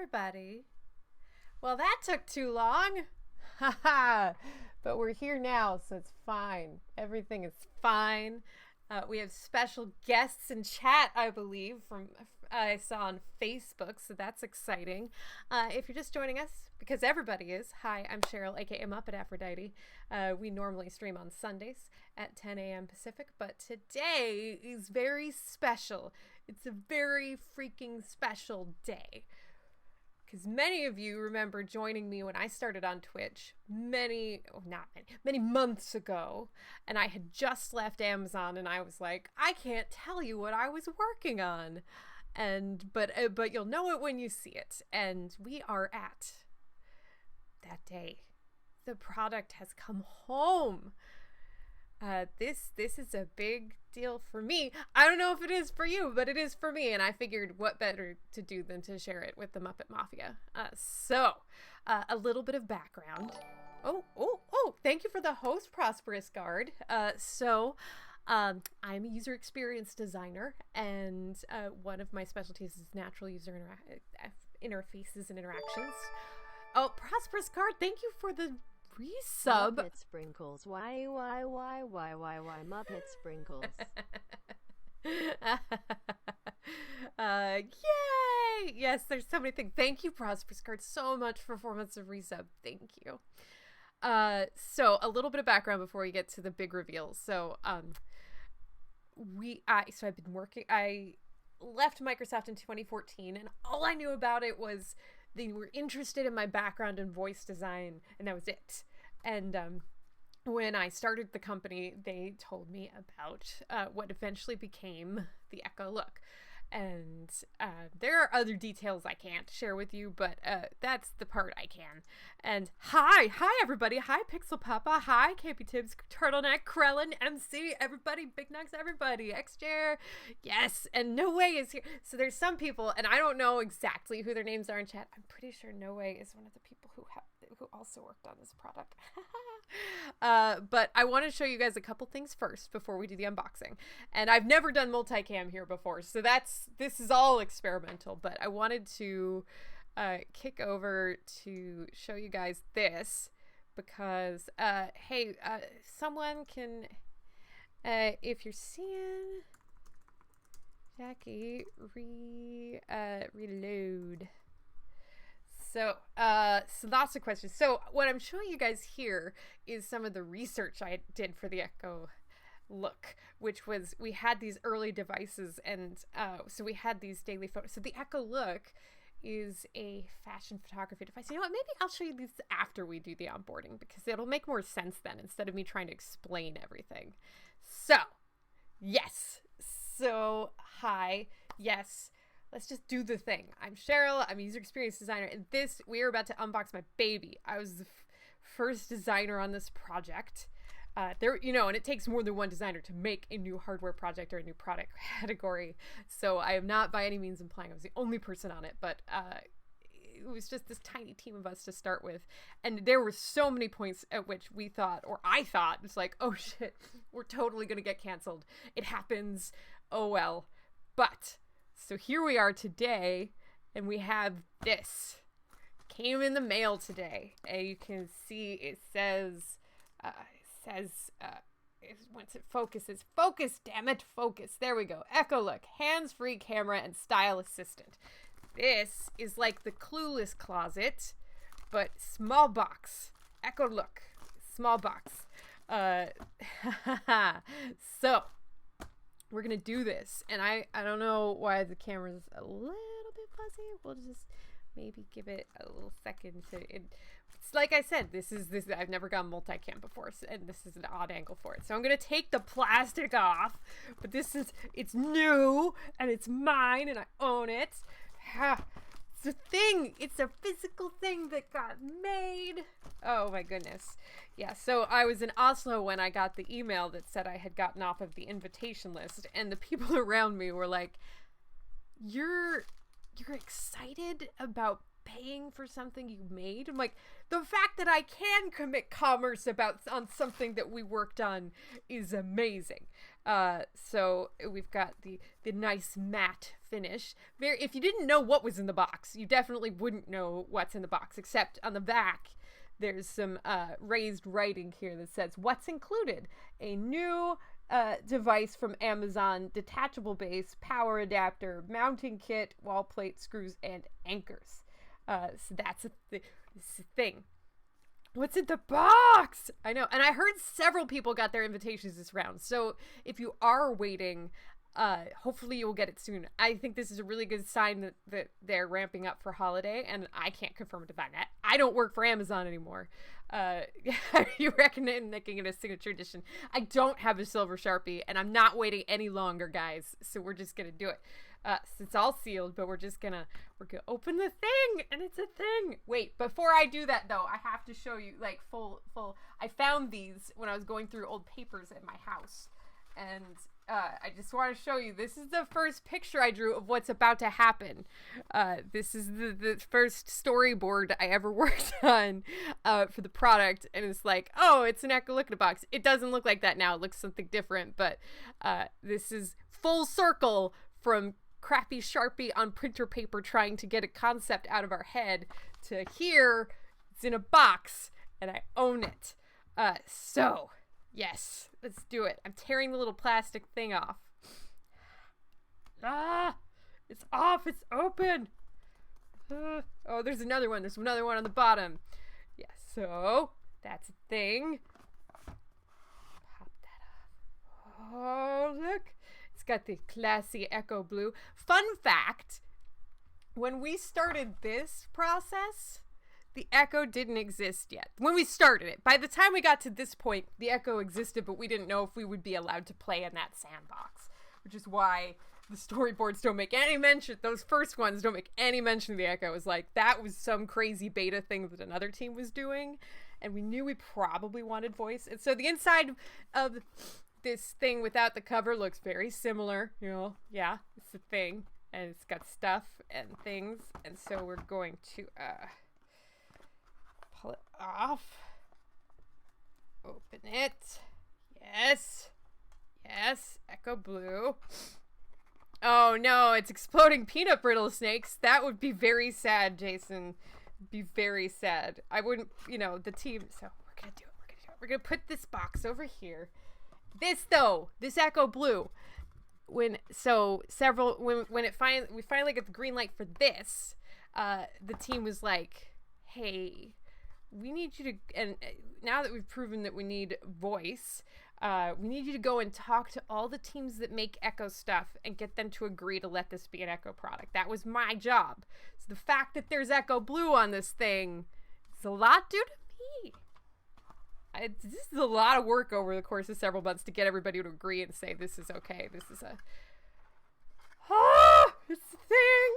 everybody. Well, that took too long. Haha. But we're here now, so it's fine. Everything is fine. We have special guests in chat, I believe, from I saw on Facebook, so that's exciting. If you're just joining us, because everybody is, hi, I'm Cheryl, aka Muppet Aphrodite. We normally stream on Sundays at 10 a.m. Pacific, but today is very special. It's a very freaking special day. Because many of you remember joining me when I started on Twitch many months ago, and I had just left Amazon, and I was like, I can't tell you what I was working on, but you'll know it when you see it. And we are at that day. The product has come home. This is a big deal for me. I don't know if it is for you, but it is for me, and I figured what better to do than to share it with the Muppet Mafia. So, a little bit of background. Oh, thank you for the host, Prosperous Guard. I'm a user experience designer, and one of my specialties is natural user interfaces and interactions. Oh, Prosperous Guard, thank you for the resub. Muppet Sprinkles. Why, Muppet Sprinkles. Yay! Yes, there's so many things. Thank you, Prosperous Card, so much for 4 months of resub. Thank you. So a little bit of background before we get to the big reveals. So, I've been working. I left Microsoft in 2014, and all I knew about it was they were interested in my background in voice design, and that was it. And when I started the company, they told me about what eventually became the Echo Look. And there are other details I can't share with you, but that's the part I can. And hi everybody. Hi Pixel Papa. Hi KP Tibbs, Turtleneck, Krellin, MC, everybody, Big Nugs, everybody, X-Chair. Yes, and No Way is here. So there's some people, and I don't know exactly who their names are in chat. I'm pretty sure No Way is one of the people who also worked on this product. But I want to show you guys a couple things first before we do the unboxing. And I've never done multicam here before, so this is all experimental, but I wanted to kick over to show you guys this because hey, someone can if you're seeing Jackie reload. So lots of questions. So what I'm showing you guys here is some of the research I did for the Echo Look, which was, we had these early devices, and so we had these daily photos. So the Echo Look is a fashion photography device. You know what, maybe I'll show you these after we do the onboarding, because it'll make more sense then, instead of me trying to explain everything. So, yes. So, hi. Yes. Let's just do the thing. I'm Cheryl. I'm a user experience designer, and we are about to unbox my baby. I was the first designer on this project. And it takes more than one designer to make a new hardware project or a new product category. So I am not by any means implying I was the only person on it, but it was just this tiny team of us to start with. And there were so many points at which I thought, it's like, oh shit, we're totally going to get canceled. It happens. Oh well. But so here we are today, and we have this. Came in the mail today, and you can see it says, once it focuses, focus, damn it, focus. There we go. Echo Look, hands-free camera and style assistant. This is like the Clueless closet, but small box. Echo Look, small box. So we're gonna do this, and I don't know why the camera's a little bit fuzzy. We'll just maybe give it a little second to it. It's like I said, this I've never gone multicam before, and this is an odd angle for it. So I'm gonna take the plastic off, but it's new and it's mine and I own it. It's a thing. It's a physical thing that got made. Oh my goodness. Yeah, so I was in Oslo when I got the email that said I had gotten off of the invitation list, and the people around me were like, you're excited about paying for something you made. I'm like, the fact that I can commit commerce on something that we worked on is amazing. So we've got the nice matte finish. If you didn't know what was in the box, you definitely wouldn't know what's in the box, except on the back there's some raised writing here that says what's included. A new device from Amazon, detachable base, power adapter, mounting kit, wall plate, screws, and anchors. So that's the thing. What's in the box? I know. And I heard several people got their invitations this round. So if you are waiting, hopefully you will get it soon. I think this is a really good sign that they're ramping up for holiday, and I can't confirm it to that. I don't work for Amazon anymore. You recommend making it a signature edition. I don't have a silver Sharpie, and I'm not waiting any longer, guys. So we're just going to do it. It's all sealed, but we're gonna open the thing, and it's a thing. Wait, before I do that though, I have to show you like full. I found these when I was going through old papers at my house, and I just want to show you. This is the first picture I drew of what's about to happen. This is the first storyboard I ever worked on for the product, and it's like, oh, it's an Echolook box. It doesn't look like that now. It looks something different, but this is full circle from crappy Sharpie on printer paper trying to get a concept out of our head to here. It's in a box and I own it. So yes, let's do it. I'm tearing the little plastic thing off. It's off. It's open. Oh, there's another one. There's another one on the bottom. Yeah, so that's a thing. Pop that off. Oh, look. It's got the classy Echo Blue. Fun fact, when we started this process, the Echo didn't exist yet. When we started it, by the time we got to this point, the Echo existed, but we didn't know if we would be allowed to play in that sandbox, which is why the storyboards don't make any mention. Those first ones don't make any mention of the Echo. It was like, that was some crazy beta thing that another team was doing, and we knew we probably wanted voice. And so the inside of this thing without the cover looks very similar, yeah, it's a thing, and it's got stuff and things, and so we're going to pull it off, open it, yes, Echo Blue. Oh no, it's exploding peanut brittle snakes. That would be very sad, Jason. Be very sad. I wouldn't, the team, so we're gonna do it, we're gonna put this box over here. This Echo Blue, when we finally get the green light for this, the team was like, hey, we need you to, and now that we've proven that we need voice, we need you to go and talk to all the teams that make Echo stuff and get them to agree to let this be an Echo product. That was my job. So the fact that there's Echo Blue on this thing is a lot due to me. This is a lot of work over the course of several months to get everybody to agree and say this is okay. This is it's a thing.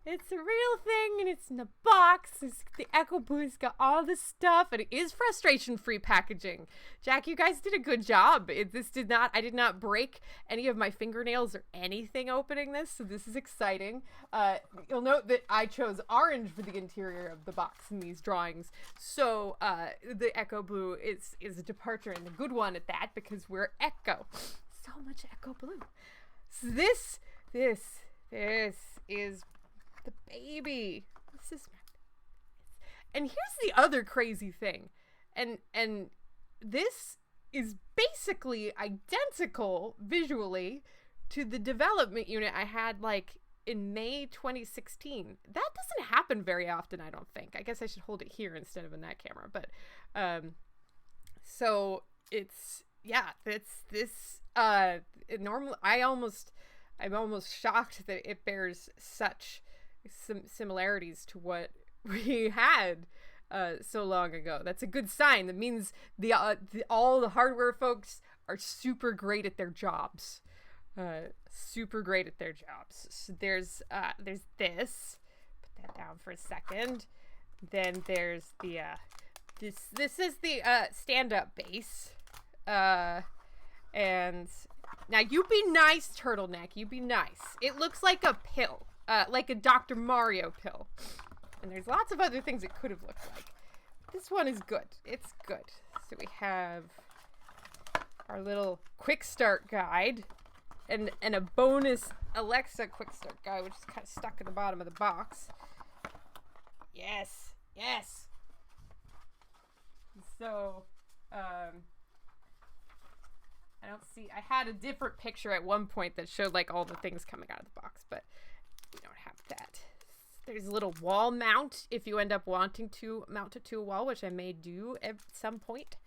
It's a real thing, and it's in a box. The Echo Blue's got all this stuff, and it is frustration-free packaging. Jack, you guys did a good job. I did not break any of my fingernails or anything opening this, so this is exciting. You'll note that I chose orange for the interior of the box in these drawings, so the Echo Blue is a departure, and a good one at that, because we're Echo. So much Echo Blue. So this is the baby. And here's the other crazy thing. And this is basically identical visually to the development unit I had like in May 2016. That doesn't happen very often, I don't think. I guess I should hold it here instead of in that camera. But so it's this normal. I'm almost shocked that it bears such similarities to what we had so long ago. That's a good sign. That means all the hardware folks are super great at their jobs. So there's this. Put that down for a second. Then there's the this is the stand-up base. And now you be nice, Turtleneck. You be nice. It looks like a pill, like a Dr. Mario pill. And there's lots of other things it could have looked like. This one is good. It's good. So we have our little quick start guide and a bonus Alexa quick start guide, which is kind of stuck at the bottom of the box. Yes. Yes. So, I don't see, I had a different picture at one point that showed like all the things coming out of the box, but we don't have that. There's a little wall mount if you end up wanting to mount it to a wall, which I may do at some point.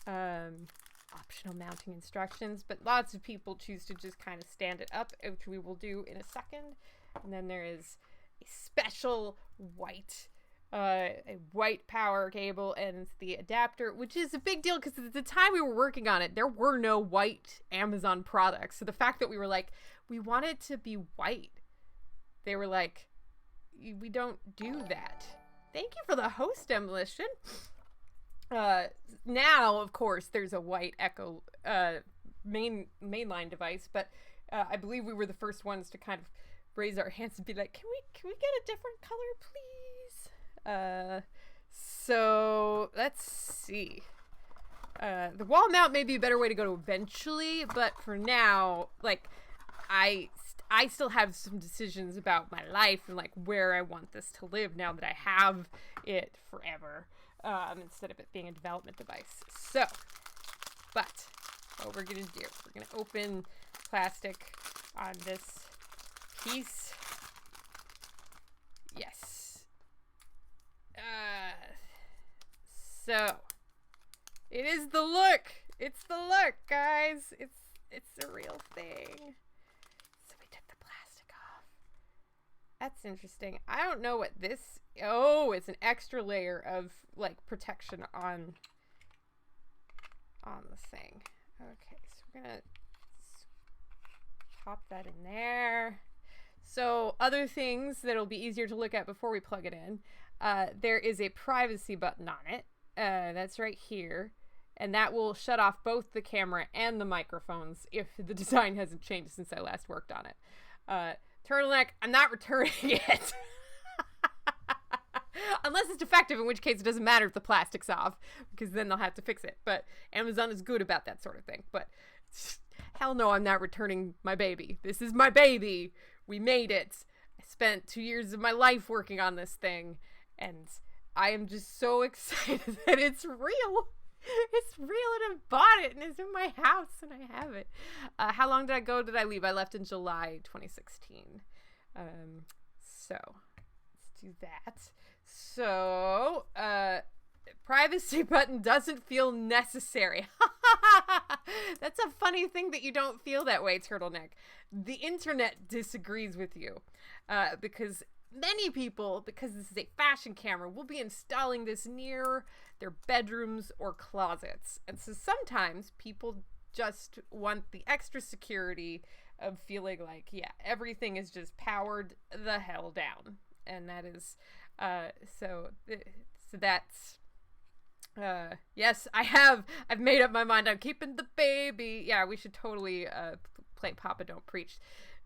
Optional mounting instructions, but lots of people choose to just kind of stand it up, which we will do in a second. And then there is a special white power cable and the adapter, which is a big deal because at the time we were working on it, there were no white Amazon products. So the fact that we were like, we want it to be white, they were like, we don't do that. Thank you for the host, Demolition. Now, of course, there's a white Echo mainline device, but I believe we were the first ones to kind of raise our hands and be like, can we get a different color, please? So let's see. The wall mount may be a better way to go eventually, but for now, like, I still have some decisions about my life and like where I want this to live now that I have it forever, instead of it being a development device. So, but what we're gonna do, we're gonna open plastic on this piece. Yes. So it is the look. It's the look, guys. It's a real thing. That's interesting. I don't know what this... Oh, it's an extra layer of, like, protection on the thing. Okay, so we're gonna pop that in there. So, other things that'll be easier to look at before we plug it in. There is a privacy button on it. That's right here. And that will shut off both the camera and the microphones if the design hasn't changed since I last worked on it. Turtleneck, I'm not returning it. Unless it's defective, in which case it doesn't matter if the plastic's off, because then they'll have to fix it. But Amazon is good about that sort of thing. But hell no, I'm not returning my baby. This is my baby. We made it. I spent 2 years of my life working on this thing, and I am just so excited that it's real. It's real, and I bought it, and it's in my house, and I have it. How long did I leave? I left in July 2016. So let's do that. So, privacy button doesn't feel necessary. That's a funny thing that you don't feel that way, Turtleneck. The internet disagrees with you, because many people, because this is a fashion camera, will be installing this near their bedrooms or closets. And so sometimes people just want the extra security of feeling like, yeah, everything is just powered the hell down. And that is, so that's, yes, I've made up my mind. I'm keeping the baby. Yeah, we should totally, play Papa Don't Preach,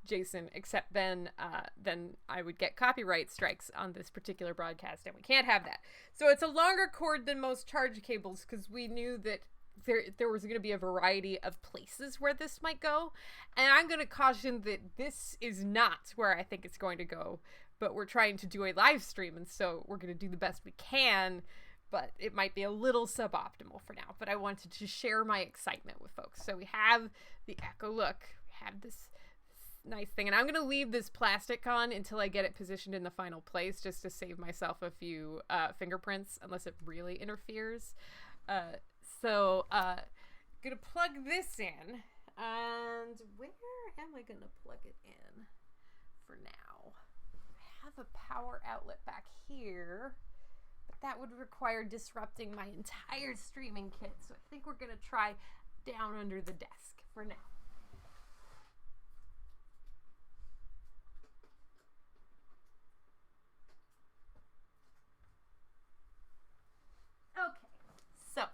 Jason, except then I would get copyright strikes on this particular broadcast, and we can't have that. So it's a longer cord than most charge cables, because we knew that there was going to be a variety of places where this might go, and I'm going to caution that this is not where I think it's going to go, but we're trying to do a live stream, and so we're going to do the best we can, but it might be a little suboptimal for now. But I wanted to share my excitement with folks. So we have the Echo Look, we have this nice thing, and I'm gonna leave this plastic on until I get it positioned in the final place, just to save myself a few fingerprints, unless it really interferes. So gonna plug this in, and where am I gonna plug it in for now? I have a power outlet back here, but that would require disrupting my entire streaming kit, so I think we're gonna try down under the desk for now. Okay, so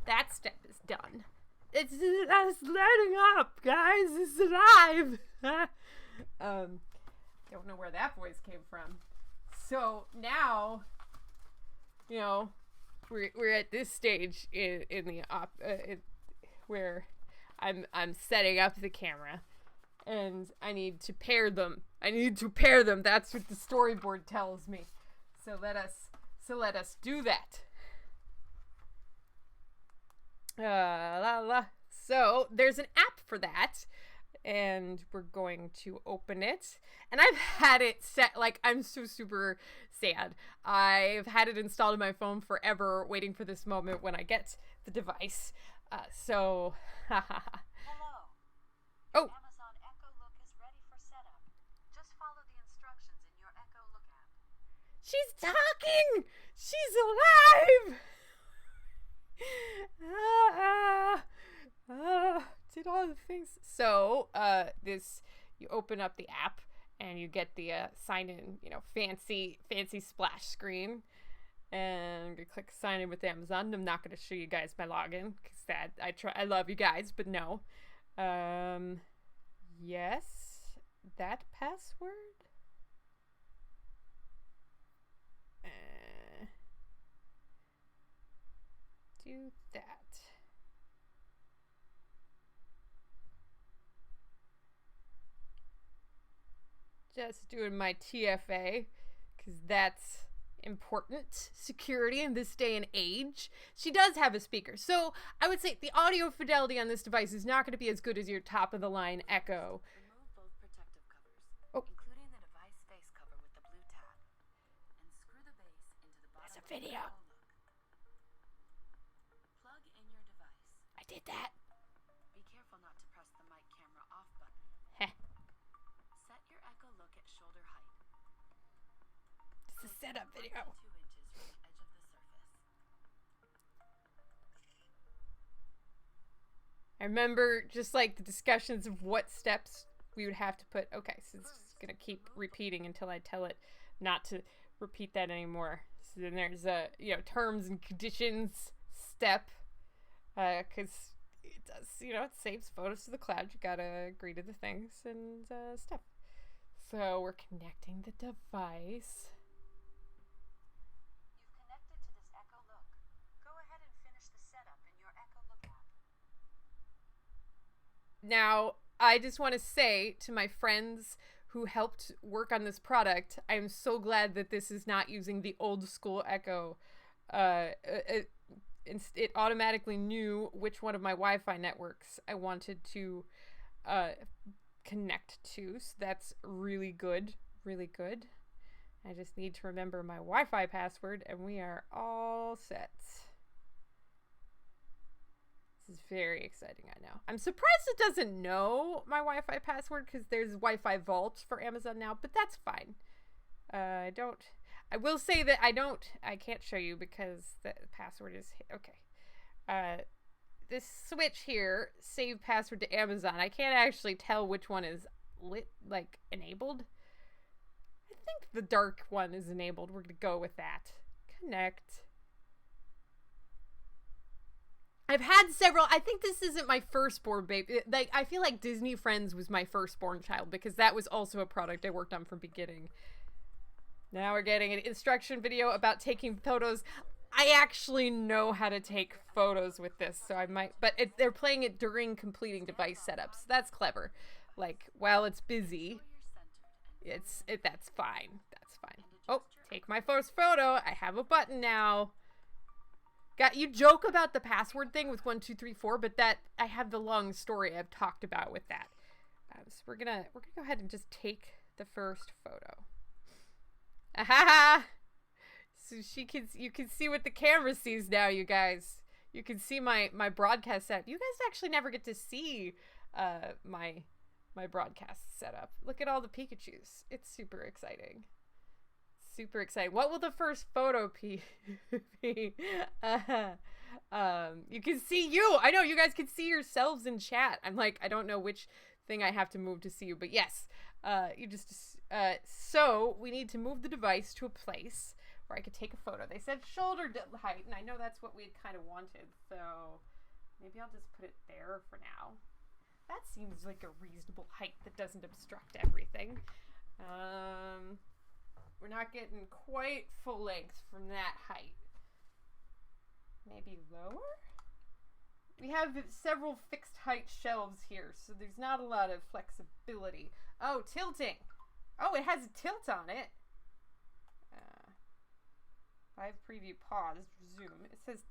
that step is done. It's lighting up, guys. It's alive. Don't know where that voice came from. So now, you know, we're at this stage in the where I'm setting up the camera, and I need to pair them. That's what the storyboard tells me. So let us do that. So there's an app for that, and we're going to open it. And I've had it set, like, I'm so super sad. I've had it installed on my phone forever, waiting for this moment when I get the device. Hello. Oh. Amazon Echo Look is ready for setup. Just follow the instructions in your Echo Look app. She's talking! She's alive! Did all the things. So, you open up the app and you get the sign in, fancy splash screen. And you click sign in with Amazon. I'm not going to show you guys my login because I love you guys, but no. Yes, that password. Do that. Just doing my TFA because that's important security in this day and age. She does have a speaker, so I would say the audio fidelity on this device is not going to be as good as your top of the line Echo. Remove both protective covers, including the device face cover with the blue tab, and screw the base into the bottom. There's a video. Plug in your device. I did that. Be careful not to press the mic camera off button. Heh. Set your Echo Look at shoulder height. It's a setup video. 2 inches from the edge of the surface. I remember just like the discussions of what steps we would have to put. Okay, so it's just gonna keep repeating until I tell it not to repeat that anymore. So then there's a terms and conditions step, because it does it saves photos to the cloud. You gotta agree to the things and step. So we're connecting the device. You've connected to this Echo Look. Go ahead and finish the setup in your Echo Look app. Now, I just want to say to my friends who helped work on this product, I'm so glad that this is not using the old school Echo. It automatically knew which one of my Wi-Fi networks I wanted to connect to, so that's really good, really good. I just need to remember my Wi-Fi password, and we are all set. This is very exciting, I know. I'm surprised it doesn't know my Wi-Fi password because there's Wi-Fi Vault for Amazon now, but that's fine. I will say that I can't show you because the password is, okay. This switch here, save password to Amazon, I can't actually tell which one is enabled. I think the dark one is enabled. We're going to go with that. Connect. I've had several. I think this isn't my firstborn baby. I feel like Disney Friends was my firstborn child because that was also a product I worked on from beginning. Now we're getting an instruction video about taking photos. I actually know how to take photos with this, so I might. But they're playing it during completing device setups. That's clever. Like while it's busy, that's fine. That's fine. Oh, take my first photo. I have a button now. You joke about the password thing with 1 2 3 4, but that I have the long story I've talked about with that. So we're gonna go ahead and just take the first photo. Aha! So you can see what the camera sees now, you guys. You can see my broadcast setup. You guys actually never get to see my broadcast setup. Look at all the Pikachus. It's super exciting. Super exciting. What will the first photo be? You can see you. I know you guys can see yourselves in chat. I'm like, I don't know which thing I have to move to see you, but yes. So we need to move the device to a place where I could take a photo. They said shoulder height, and I know that's what we kind of wanted. So maybe I'll just put it there for now. That seems like a reasonable height that doesn't obstruct everything. we're not getting quite full length from that height. Maybe lower? We have several fixed height shelves here, so there's not a lot of flexibility. Oh, tilting. Oh, it has a tilt on it. Live preview, pause, resume. It says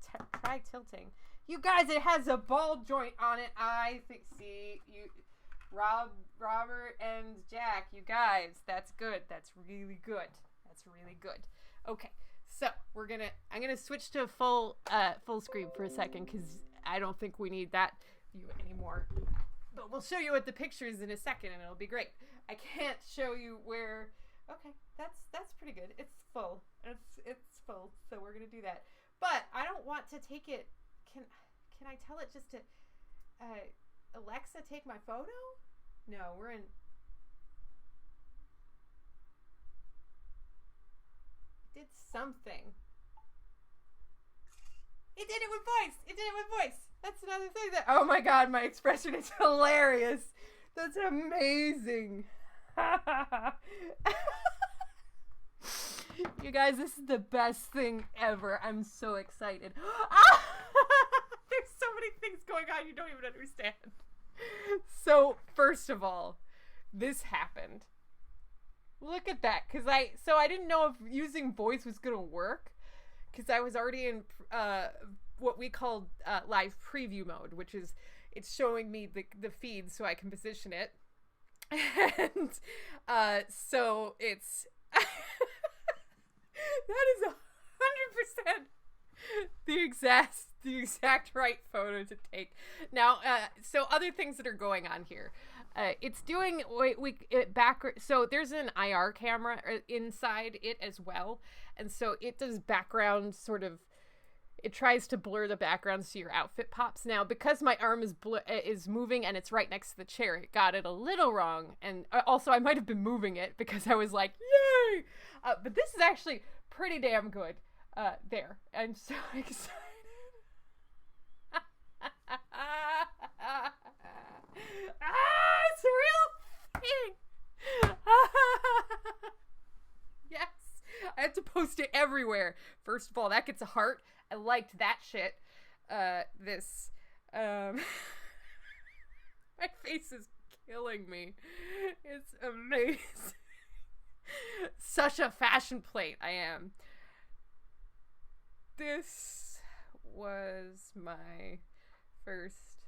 try tilting. You guys, it has a ball joint on it. I think, see, you, Robert and Jack, you guys, that's good. That's really good. That's really good. Okay, so I'm gonna switch to full screen for a second because I don't think we need that view anymore. But we'll show you what the picture is in a second, and it'll be great. I can't show you where. Okay, that's pretty good. It's full. It's full. So we're gonna do that. But I don't want to take it. Can I tell it just to Alexa, take my photo? No, we're in. It did something. It did it with voice. It did it with voice. That's another thing that. Oh my God, my expression is hilarious. That's amazing. You guys, this is the best thing ever. I'm so excited. There's so many things going on you don't even understand. So, first of all, this happened. Look at that. I didn't know if using voice was going to work because I was already in what we call live preview mode, which is it's showing me the feed so I can position it. And so it's that is 100% the exact right photo to take. Now, so other things that are going on here. It's doing so there's an IR camera inside it as well, and so it does background sort of. It tries to blur the background so your outfit pops. Now, because my arm is moving and it's right next to the chair, it got it a little wrong. And also, I might have been moving it because I was like, yay! But this is actually pretty damn good. There. I'm so excited. It's a real thing! Yes! I have to post it everywhere. First of all, that gets a heart. I liked that shit. My face is killing me. It's amazing. Such a fashion plate I am. This was my first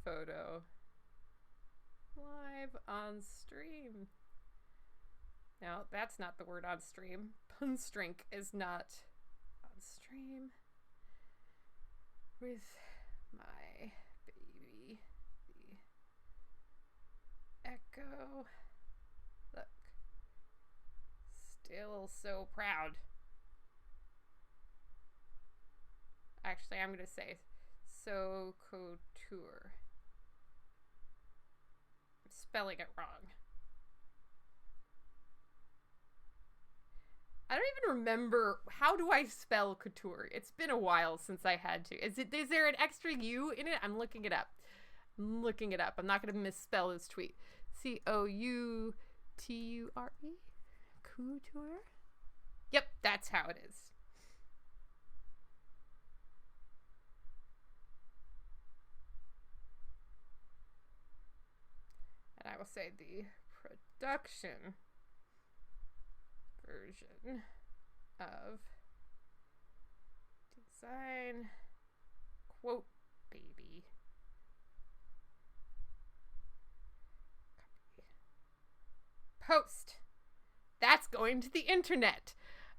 photo live on stream. Now, that's not the word on stream. Punstrink is not on stream. With my baby, the Echo. Look. Still so proud. Actually, I'm going to say so couture. I'm spelling it wrong. I don't even remember, how do I spell couture? It's been a while since I had to. Is there an extra U in it? I'm looking it up. I'm not going to misspell this tweet. Couture? Couture? Yep, that's how it is. And I will say the production version of design quote baby. Copy. Post. That's going to the internet.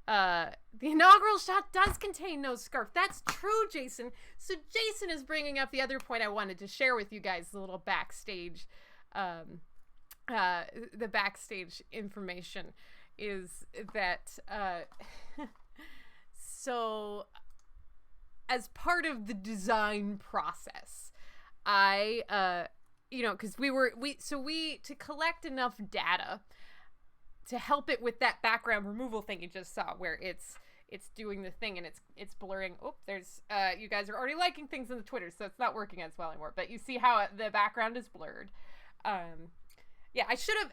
The inaugural shot does contain no scarf. That's true, Jason. So Jason is bringing up the other point I wanted to share with you guys, the little backstage, the backstage information. Is that so as part of the design process, I because we to collect enough data to help it with that background removal thing you just saw, where it's doing the thing and it's blurring. Oh, there's you guys are already liking things on the Twitter, so it's not working as well anymore, but you see how the background is blurred. Yeah, I should have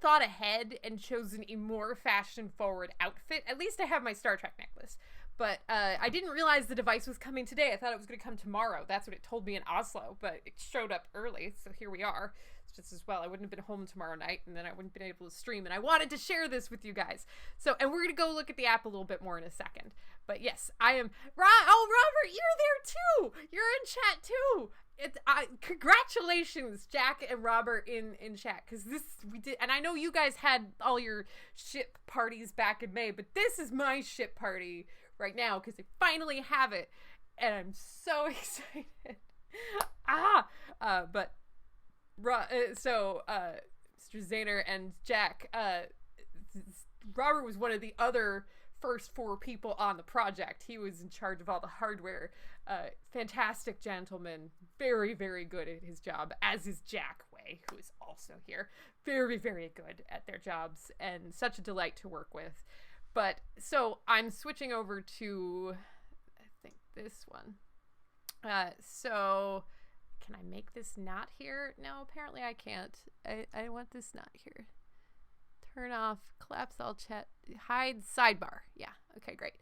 thought ahead and chosen a more fashion forward outfit. At least I have my Star Trek necklace. But I didn't realize the device was coming today. I thought it was going to come tomorrow. That's what it told me in Oslo, but it showed up early, so here we are. It's just as well. I wouldn't have been home tomorrow night, and then I wouldn't have been able to stream, and I wanted to share this with you guys. So, and we're going to go look at the app a little bit more in a second. But yes, I am... Oh, Robert, you're there too! You're in chat too! Congratulations, Jack and Robert in chat, because this we did, and I know you guys had all your ship parties back in May, but this is my ship party right now because I finally have it, and I'm so excited. Mr. Zahner and Jack, Robert was one of the other first 4 people on the project. He was in charge of all the hardware. Fantastic gentleman, very, very good at his job, as is Jack Way, who is also here. Very, very good at their jobs, and such a delight to work with. But, so, I'm switching over to, I think, this one. So, can I make this not here? No, apparently I can't. I want this not here. Turn off, collapse all chat, hide sidebar. Yeah, okay, great.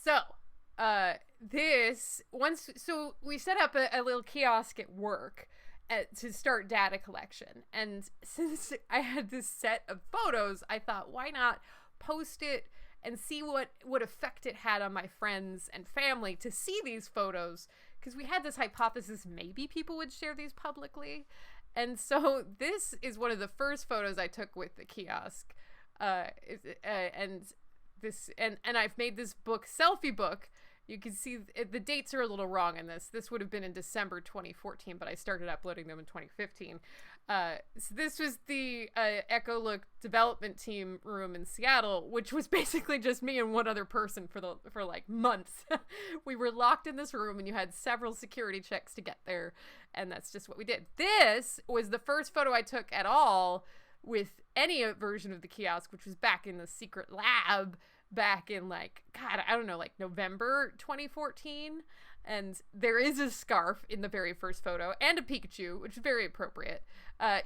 So, so we set up a little kiosk at work to start data collection. And since I had this set of photos, I thought, why not post it and see what effect it had on my friends and family to see these photos, because we had this hypothesis maybe people would share these publicly. And so this is one of the first photos I took with the kiosk, and I've made this book, selfie book. You can see the dates are a little wrong in this. This would have been in December 2014, but I started uploading them in 2015. So this was the Echolook development team room in Seattle, which was basically just me and one other person for like months. We were locked in this room, and you had several security checks to get there, and that's just what we did. This was the first photo I took at all with any version of the kiosk, which was back in the secret lab back in like November 2014. And there is a scarf in the very first photo and a Pikachu, which is very appropriate.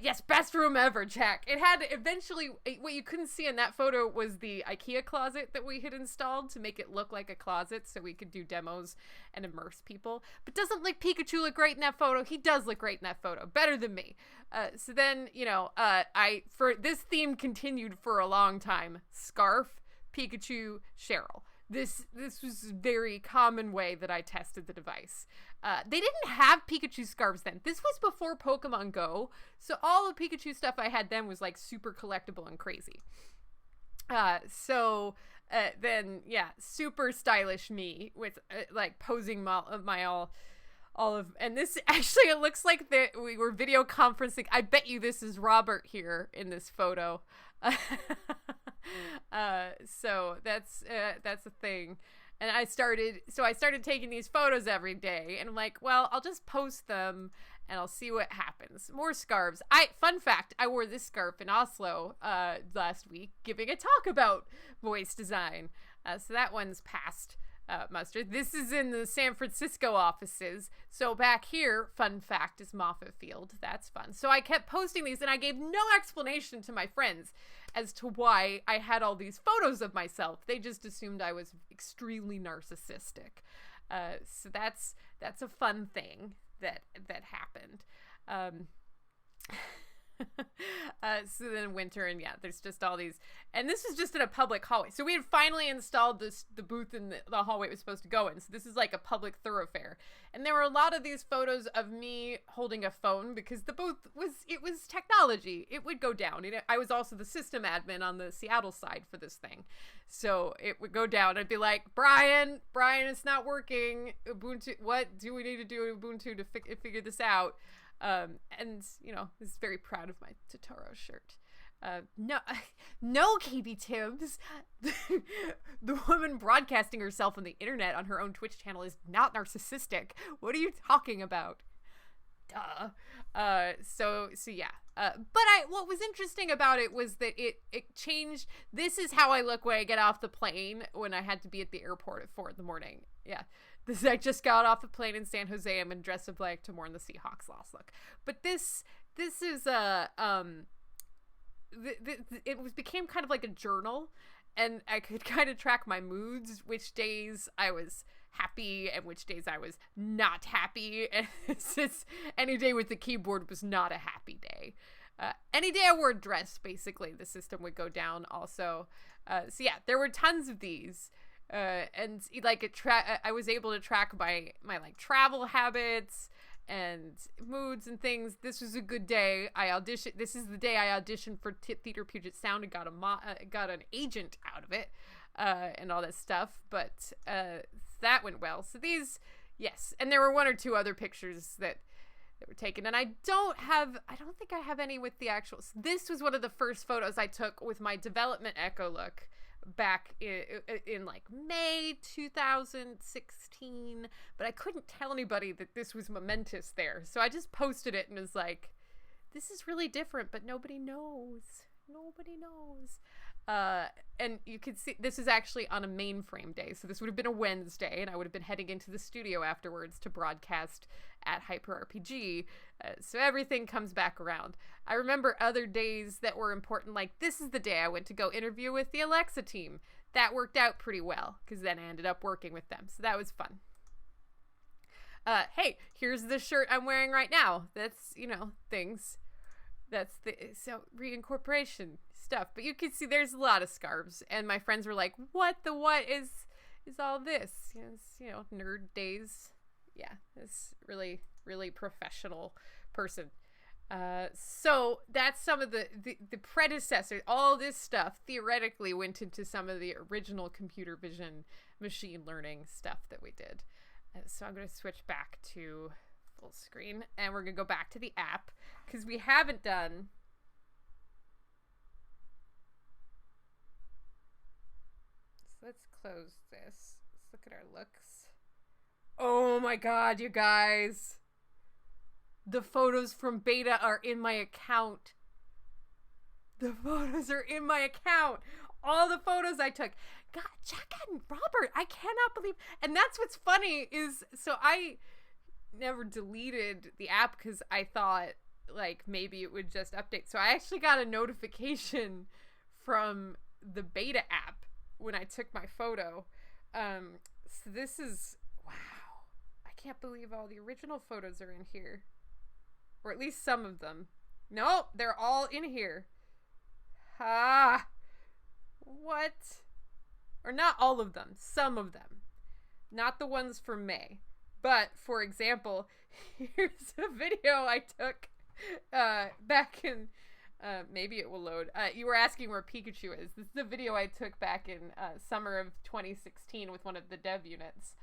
Yes, best room ever, Jack. It had eventually, what you couldn't see in that photo was the IKEA closet that we had installed to make it look like a closet so we could do demos and immerse people. But doesn't like Pikachu look great in that photo? He does look great in that photo. Better than me. So then, for this theme continued for a long time. Scarf, Pikachu, Cheryl. This was a very common way that I tested the device. They didn't have Pikachu scarves then. This was before Pokemon Go, so all the Pikachu stuff I had then was like super collectible and crazy. Then super stylish me with like posing and this actually, it looks like that we were video conferencing. I bet you this is Robert here in this photo. So that's a thing. And I started taking these photos every day, and I'm like, well, I'll just post them and I'll see what happens. More scarves. Fun fact, I wore this scarf in Oslo last week giving a talk about voice design. So that one's past muster. This is in the San Francisco offices. So back here, fun fact, is Moffett Field. That's fun. So I kept posting these, and I gave no explanation to my friends as to why I had all these photos of myself. They just assumed I was extremely narcissistic. So that's a fun thing that happened. So then winter, and there's just all these, and this is just in a public hallway. So we had finally installed the booth in the hallway it was supposed to go in. So this is like a public thoroughfare, and there were a lot of these photos of me holding a phone because the booth was technology. It would go down. I was also the system admin on the Seattle side for this thing, so it would go down. I'd be like, Brian, it's not working. Ubuntu, what do we need to do in Ubuntu to figure this out? And is very proud of my Totoro shirt. No, KB Tibbs. The woman broadcasting herself on the internet on her own Twitch channel is not narcissistic. What are you talking about? Duh. What was interesting about it was that it changed. This is how I look when I get off the plane when I had to be at the airport at 4 a.m. Yeah. I just got off the plane in San Jose. I'm in dress of black to mourn the Seahawks loss. Look, but this is became kind of like a journal, and I could kind of track my moods, which days I was happy and which days I was not happy. And it's just, any day with the keyboard was not a happy day. Any day I wore a dress, basically, the system would go down also. So yeah, there were tons of these. And like I was able to track my like travel habits and moods and things. This was a good day. This is the day I auditioned for Theater Puget Sound and got an agent out of it, and all that stuff. But that went well. So these, yes, and there were one or two other pictures that were taken, and I don't think I have any with the actual. This was one of the first photos I took with my development Echo look back in like May 2016, but I couldn't tell anybody that this was momentous there, so I just posted it and was like, this is really different, but nobody knows. And you can see this is actually on a mainframe day, so this would have been a Wednesday, and I would have been heading into the studio afterwards to broadcast at Hyper RPG. So everything comes back around. I remember other days that were important, like this is the day I went to go interview with the Alexa team. That worked out pretty well, because then I ended up working with them, so that was fun. Hey, here's the shirt I'm wearing right now. That's, things. That's so reincorporation stuff. But you can see there's a lot of scarves, and my friends were like, what is all this? It's, nerd days. Yeah, it's really, really professional person. So that's some of the predecessor. All this stuff theoretically went into some of the original computer vision machine learning stuff that we did. So I'm going to switch back to full screen, and we're going to go back to the app, because we haven't done... So let's close this. Let's look at our looks. Oh my god, you guys. The photos from beta are in my account. The photos are in my account. All the photos I took. God, Jack and Robert, I cannot believe... And that's what's funny is... So I never deleted the app because I thought, like, maybe it would just update. So I actually got a notification from the beta app when I took my photo. So this is... Wow. I can't believe all the original photos are in here. Or at least some of them. Nope, they're all in here. Ah, what? Or not all of them, some of them. Not the ones from May. But, for example, here's a video I took back in, maybe it will load. You were asking where Pikachu is. This is a video I took back in summer of 2016 with one of the dev units.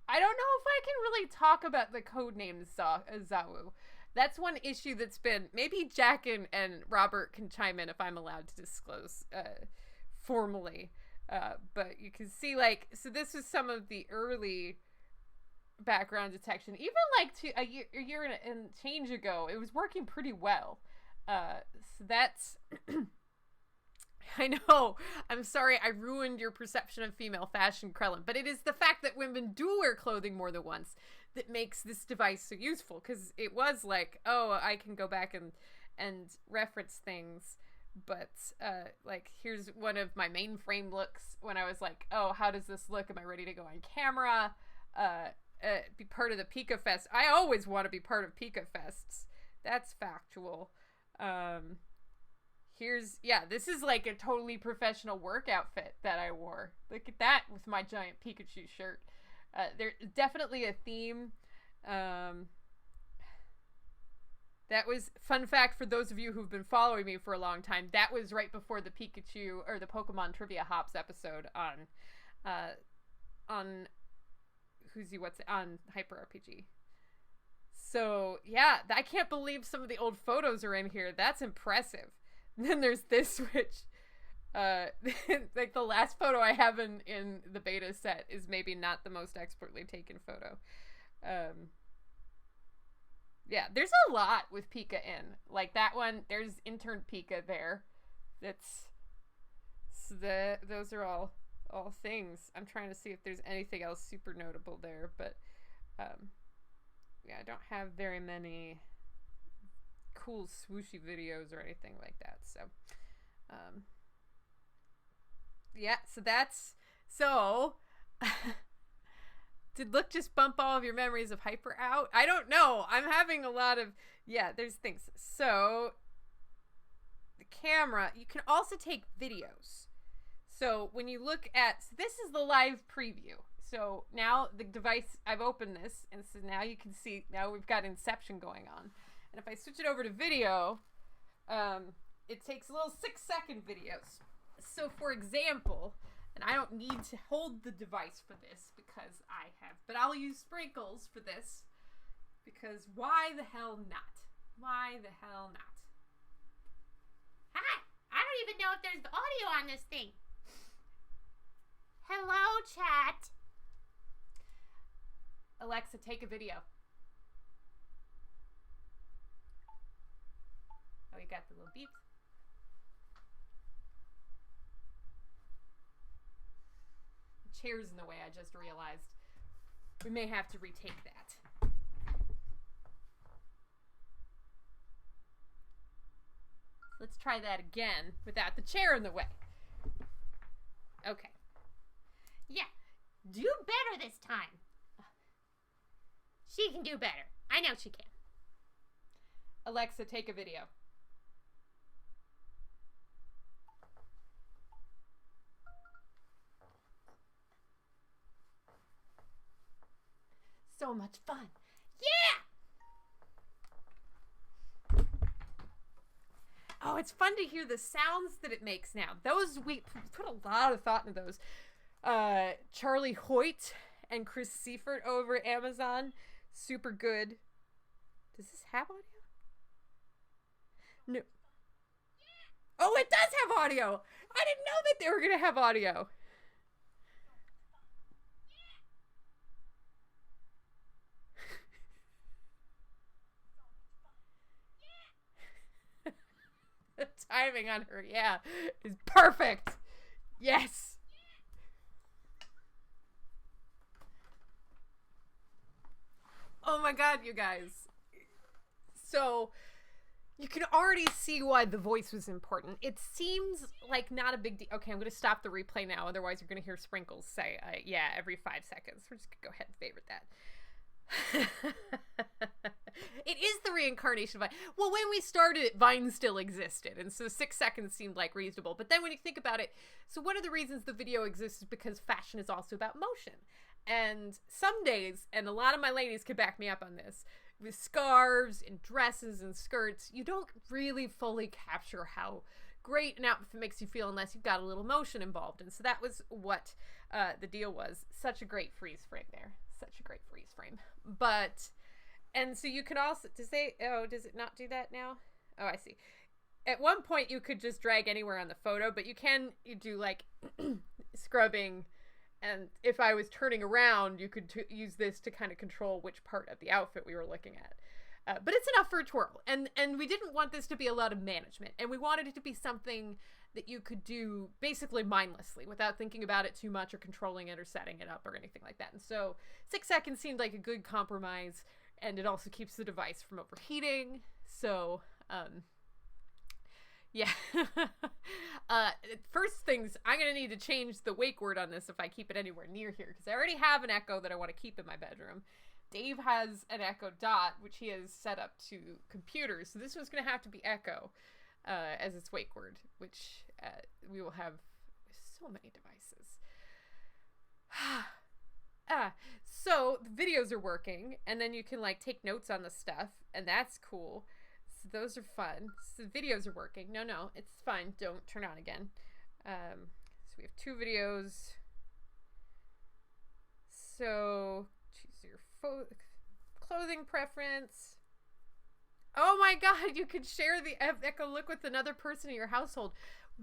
I don't know if I can really talk about the codename Zawu. That's one issue that's been... Maybe Jack and Robert can chime in if I'm allowed to disclose formally. But you can see, like... So this is some of the early background detection. Even, like, a year and change ago, it was working pretty well. So that's... I know. I'm sorry I ruined your perception of female fashion, Krellin, but it is the fact that women do wear clothing more than once that makes this device so useful, because it was like, oh, I can go back and reference things, but like, here's one of my mainframe looks when I was like, oh, how does this look? Am I ready to go on camera? Be part of the Pika Fest. I always want to be part of Pika Fests. That's factual. This is like a totally professional work outfit that I wore. Look at that with my giant Pikachu shirt. There's definitely a theme. That was, fun fact for those of you who've been following me for a long time, that was right before the Pikachu, or the Pokemon Trivia Hops episode on on Hyper RPG. So, yeah, I can't believe some of the old photos are in here. That's impressive. Then there's this, which, like, the last photo I have in the beta set is maybe not the most expertly taken photo. Yeah, there's a lot with Pika in. Like, that one, there's intern Pika there. Those are all things. I'm trying to see if there's anything else super notable there, but, yeah, I don't have very many cool swooshy videos or anything like that. So, yeah, so that's, so, did Look just bump all of your memories of Hyper out? I don't know. I'm having a lot of, yeah, there's things. So, the camera, you can also take videos. So, when you look at, so this is the live preview. So, now the device, I've opened this, and so now you can see, now we've got Inception going on. And if I switch it over to video, it takes little 6-second videos. So, for example, and I don't need to hold the device for this because I have, but I'll use Sprinkles for this because why the hell not? Why the hell not? Hi, I don't even know if there's audio on this thing. Hello, chat. Alexa, take a video. Oh, you got the little beeps. The chair's in the way, I just realized. We may have to retake that. Let's try that again without the chair in the way. Okay. Yeah, do better this time. She can do better. I know she can. Alexa, take a video. So much fun. Yeah! Oh, it's fun to hear the sounds that it makes now. Those, we put a lot of thought into those. Charlie Hoyt and Chris Seifert over at Amazon. Super good. Does this have audio? No. Oh, it does have audio. I didn't know that they were going to have audio. The timing on her, yeah, is perfect. Yes. Oh my god, you guys. So, you can already see why the voice was important. It seems like not a big deal. Okay, I'm going to stop the replay now. Otherwise, you're going to hear Sprinkles say, yeah, every 5 seconds. We're just going to go ahead and favorite that. It is the reincarnation of Vine. Well, when we started it, Vine still existed, and so 6 seconds seemed like reasonable. But then when you think about it, so one of the reasons the video exists is because fashion is also about motion. And some days, and a lot of my ladies could back me up on this, with scarves and dresses and skirts, you don't really fully capture how great an outfit makes you feel unless you've got a little motion involved. And so that was what the deal was. Such a great freeze frame there. Such a great freeze frame. But, and so you can also, does it not do that now? Oh, I see. At one point you could just drag anywhere on the photo, but you do like scrubbing, and if I was turning around, you could use this to kind of control which part of the outfit we were looking at. But it's enough for a twirl. And we didn't want this to be a lot of management, and we wanted it to be something that you could do basically mindlessly without thinking about it too much or controlling it or setting it up or anything like that. And so 6 seconds seemed like a good compromise, and it also keeps the device from overheating. So, yeah. First things, I'm going to need to change the wake word on this if I keep it anywhere near here, because I already have an Echo that I want to keep in my bedroom. Dave has an Echo Dot, which he has set up to computers. So this one's going to have to be Echo as its wake word, which we will have so many devices. So the videos are working, and then you can like take notes on the stuff, and that's cool. So those are fun. So the videos are working. No, it's fine. Don't turn on again. So we have 2 videos. So choose your clothing preference. Oh my god, you could share the Echo Look with another person in your household.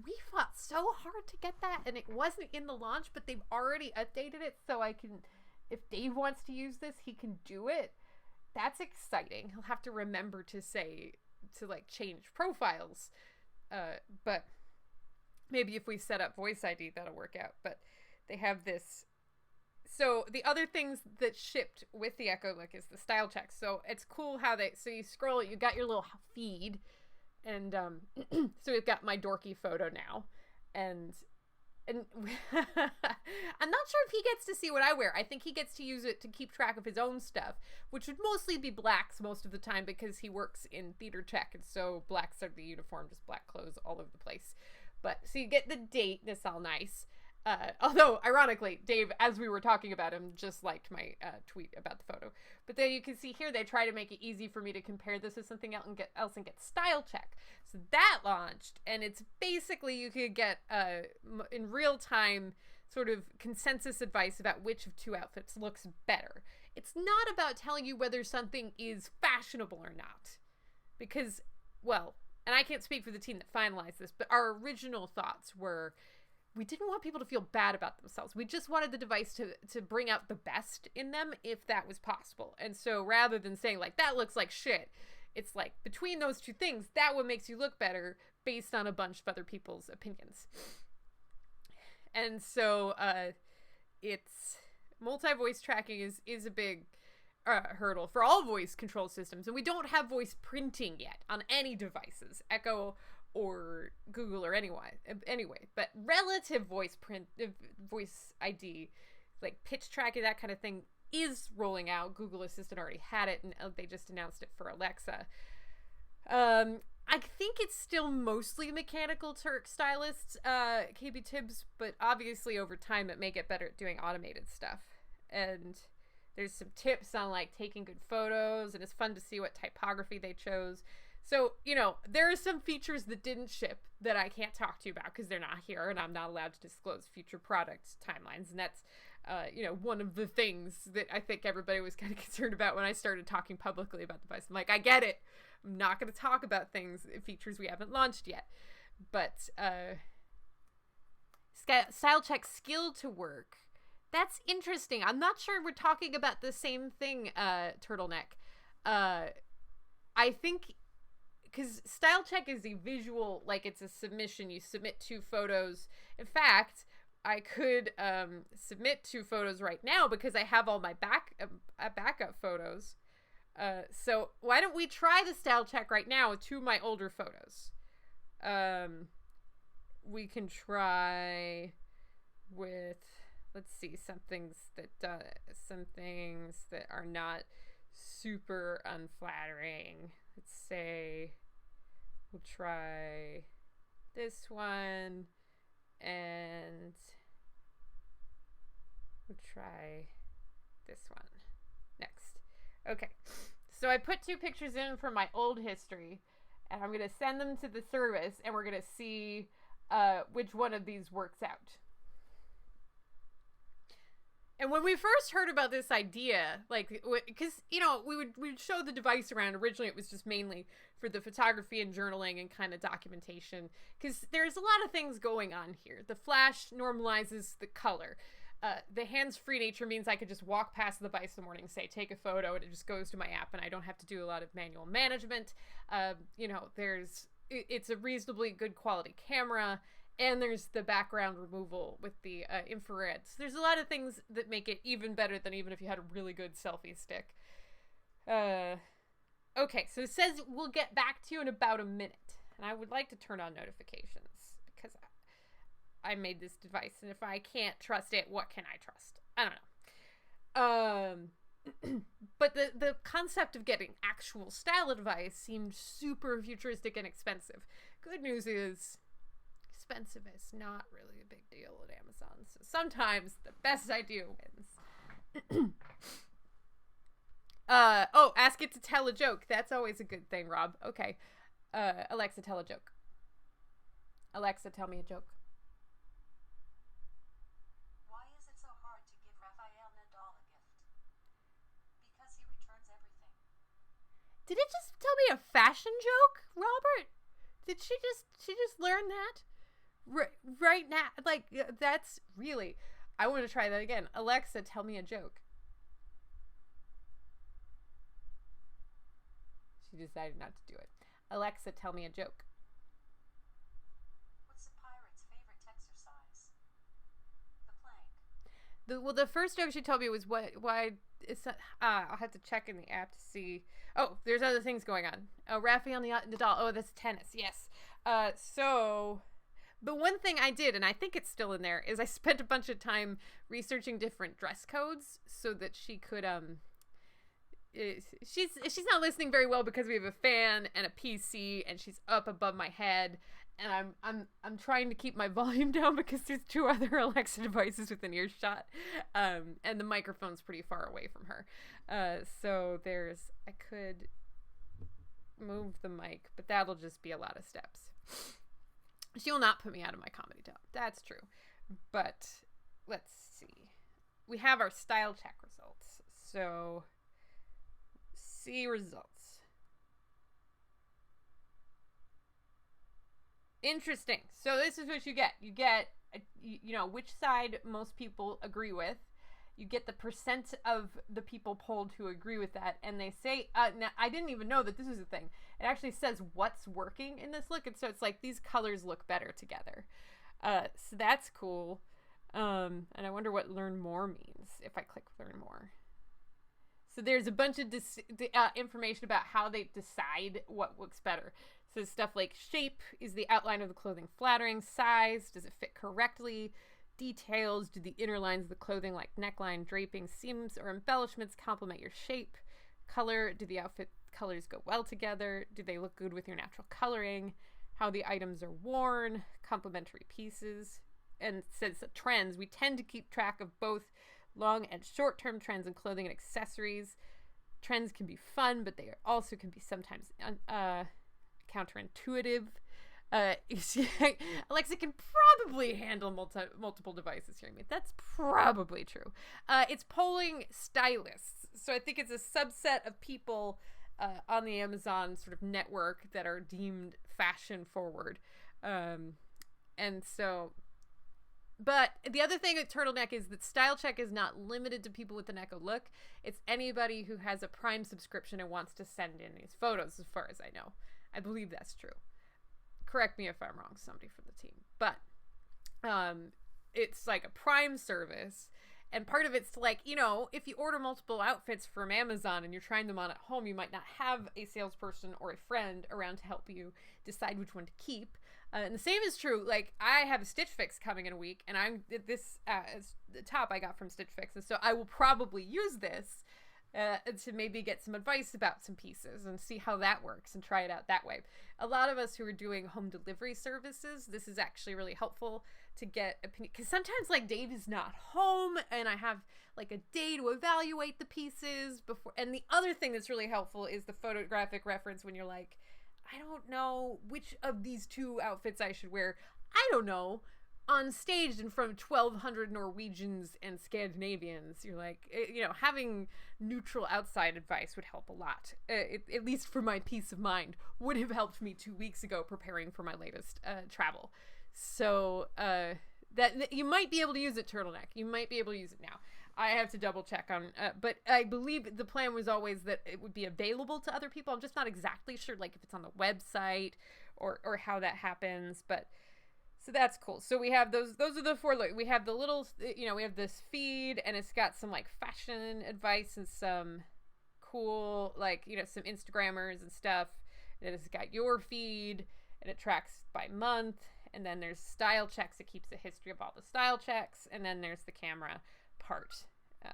We fought so hard to get that, and it wasn't in the launch, but they've already updated it, so I can, if Dave wants to use this, he can do it. That's exciting. He'll have to remember to like change profiles. But maybe if we set up Voice ID, that'll work out. But they have this. so the other things that shipped with the Echo Look is the style check. So it's cool how so you scroll, you got your little feed, and so we've got my dorky photo now, and I'm not sure if he gets to see what I wear. I think he gets to use it to keep track of his own stuff, which would mostly be blacks most of the time because he works in theater tech, and so blacks are the uniform, just black clothes all over the place. But so you get the date. That's all nice. Although, ironically, Dave, as we were talking about him, just liked my tweet about the photo. But then you can see here they try to make it easy for me to compare this with something else and get style check. So that launched, and it's basically you could get in real time sort of consensus advice about which of two outfits looks better. It's not about telling you whether something is fashionable or not, because, well, and I can't speak for the team that finalized this, but our original thoughts were, we didn't want people to feel bad about themselves. We just wanted the device to bring out the best in them if that was possible. And so rather than saying like, that looks like shit, it's like between those two things, that what makes you look better based on a bunch of other people's opinions. And so it's multi-voice tracking is a big hurdle for all voice control systems. And we don't have voice printing yet on any devices, Echo or Google or anyway, but relative voice ID, like pitch tracking, that kind of thing, is rolling out. Google Assistant already had it, and they just announced it for Alexa. I think it's still mostly mechanical Turk stylists, KB Tibbs, but obviously over time it may get better at doing automated stuff. And there's some tips on like taking good photos, and it's fun to see what typography they chose. So, you know, there are some features that didn't ship that I can't talk to you about because they're not here, and I'm not allowed to disclose future product timelines. And that's, you know, one of the things that I think everybody was kind of concerned about when I started talking publicly about the device. I'm like, I get it. I'm not going to talk about features we haven't launched yet. But style check skill to work. That's interesting. I'm not sure we're talking about the same thing, Turtleneck. I think, because style check is a visual, like it's a submission. You submit 2 photos. In fact, I could submit 2 photos right now because I have all my backup photos. So why don't we try the style check right now with 2 of my older photos? We can try with, let's see, some things that are not super unflattering. Let's say we'll try this one, and we'll try this one next. Okay, so I put 2 pictures in from my old history, and I'm going to send them to the service, and we're going to see which one of these works out. And when we first heard about this idea, like, because, you know, we would show the device around. Originally, it was just mainly for the photography and journaling and kind of documentation, because there's a lot of things going on here. The flash normalizes the color. The hands-free nature means I could just walk past the device in the morning, say, take a photo, and it just goes to my app, and I don't have to do a lot of manual management. You know, it's a reasonably good quality camera. And there's the background removal with the infrareds. There's a lot of things that make it even better than even if you had a really good selfie stick. Okay, so it says we'll get back to you in about a minute. And I would like to turn on notifications because I made this device. And if I can't trust it, what can I trust? I don't know. But the concept of getting actual style advice seemed super futuristic and expensive. Good news is, expensive is not really a big deal at Amazon. So sometimes the best idea wins. Ask it to tell a joke. That's always a good thing, Rob. Okay. Alexa, tell a joke. Alexa, tell me a joke. Why is it so hard to give Rafael Nadal a gift? Because he returns everything. Did it just tell me a fashion joke, Robert? Did she just learn that? Right now, like, that's really, I want to try that again. Alexa, tell me a joke. She decided not to do it. Alexa, tell me a joke. What's a pirate's favorite exercise? The plank. The first joke she told me was why it's I'll have to check in the app to see. Oh, there's other things going on. Oh, Rafael Nadal. Oh, that's tennis. Yes. But one thing I did, and I think it's still in there, is I spent a bunch of time researching different dress codes so that she could she's not listening very well because we have a fan and a PC and she's up above my head, and I'm trying to keep my volume down because there's 2 other Alexa devices within earshot, and the microphone's pretty far away from her. So I could move the mic, but that'll just be a lot of steps. She will not put me out of my comedy job. That's true. But let's see. We have our style check results. So, see results. Interesting. So this is what you get. You get, which side most people agree with. You get the percent of the people polled who agree with that. And they say, now, I didn't even know that this was a thing. It actually says what's working in this look. And so it's like these colors look better together. So that's cool. And I wonder what learn more means if I click learn more. So there's a bunch of information about how they decide what looks better. So stuff like shape, is the outline of the clothing flattering? Size, does it fit correctly? Details, do the inner lines of the clothing like neckline, draping, seams, or embellishments complement your shape? Color, do the outfit colors go well together? Do they look good with your natural coloring? How the items are worn? Complementary pieces. And it says that trends, we tend to keep track of both long and short-term trends in clothing and accessories. Trends can be fun, but they also can be sometimes counterintuitive. Alexa can probably handle multiple devices hearing me. That's probably true. It's polling stylists. So I think it's a subset of people on the Amazon sort of network that are deemed fashion forward. And so, but the other thing with Turtleneck is that Style Check is not limited to people with an Echo look. It's anybody who has a Prime subscription and wants to send in these photos, as far as I know. I believe that's true. Correct me if I'm wrong, somebody from the team. But it's like a Prime service. And part of it's like, if you order multiple outfits from Amazon and you're trying them on at home, you might not have a salesperson or a friend around to help you decide which one to keep. And the same is true. Like, I have a Stitch Fix coming in a week, and this is the top I got from Stitch Fix. And so I will probably use this to maybe get some advice about some pieces and see how that works and try it out that way. A lot of us who are doing home delivery services, this is actually really helpful to get opinion, because sometimes like Dave is not home and I have like a day to evaluate the pieces before. And the other thing that's really helpful is the photographic reference when you're like, I don't know which of these 2 outfits I should wear. I don't know. On stage in front of 1,200 Norwegians and Scandinavians, you're like, having neutral outside advice would help a lot. At least for my peace of mind, would have helped me 2 weeks ago preparing for my latest travel. So that you might be able to use it, Turtleneck. You might be able to use it now. I have to double check on, but I believe the plan was always that it would be available to other people. I'm just not exactly sure, like if it's on the website or how that happens, but. So that's cool. So we have those are the 4. We have the little, we have this feed, and it's got some like fashion advice and some cool, like, some Instagrammers and stuff. And then it's got your feed, and it tracks by month. And then there's style checks. It keeps a history of all the style checks. And then there's the camera part. I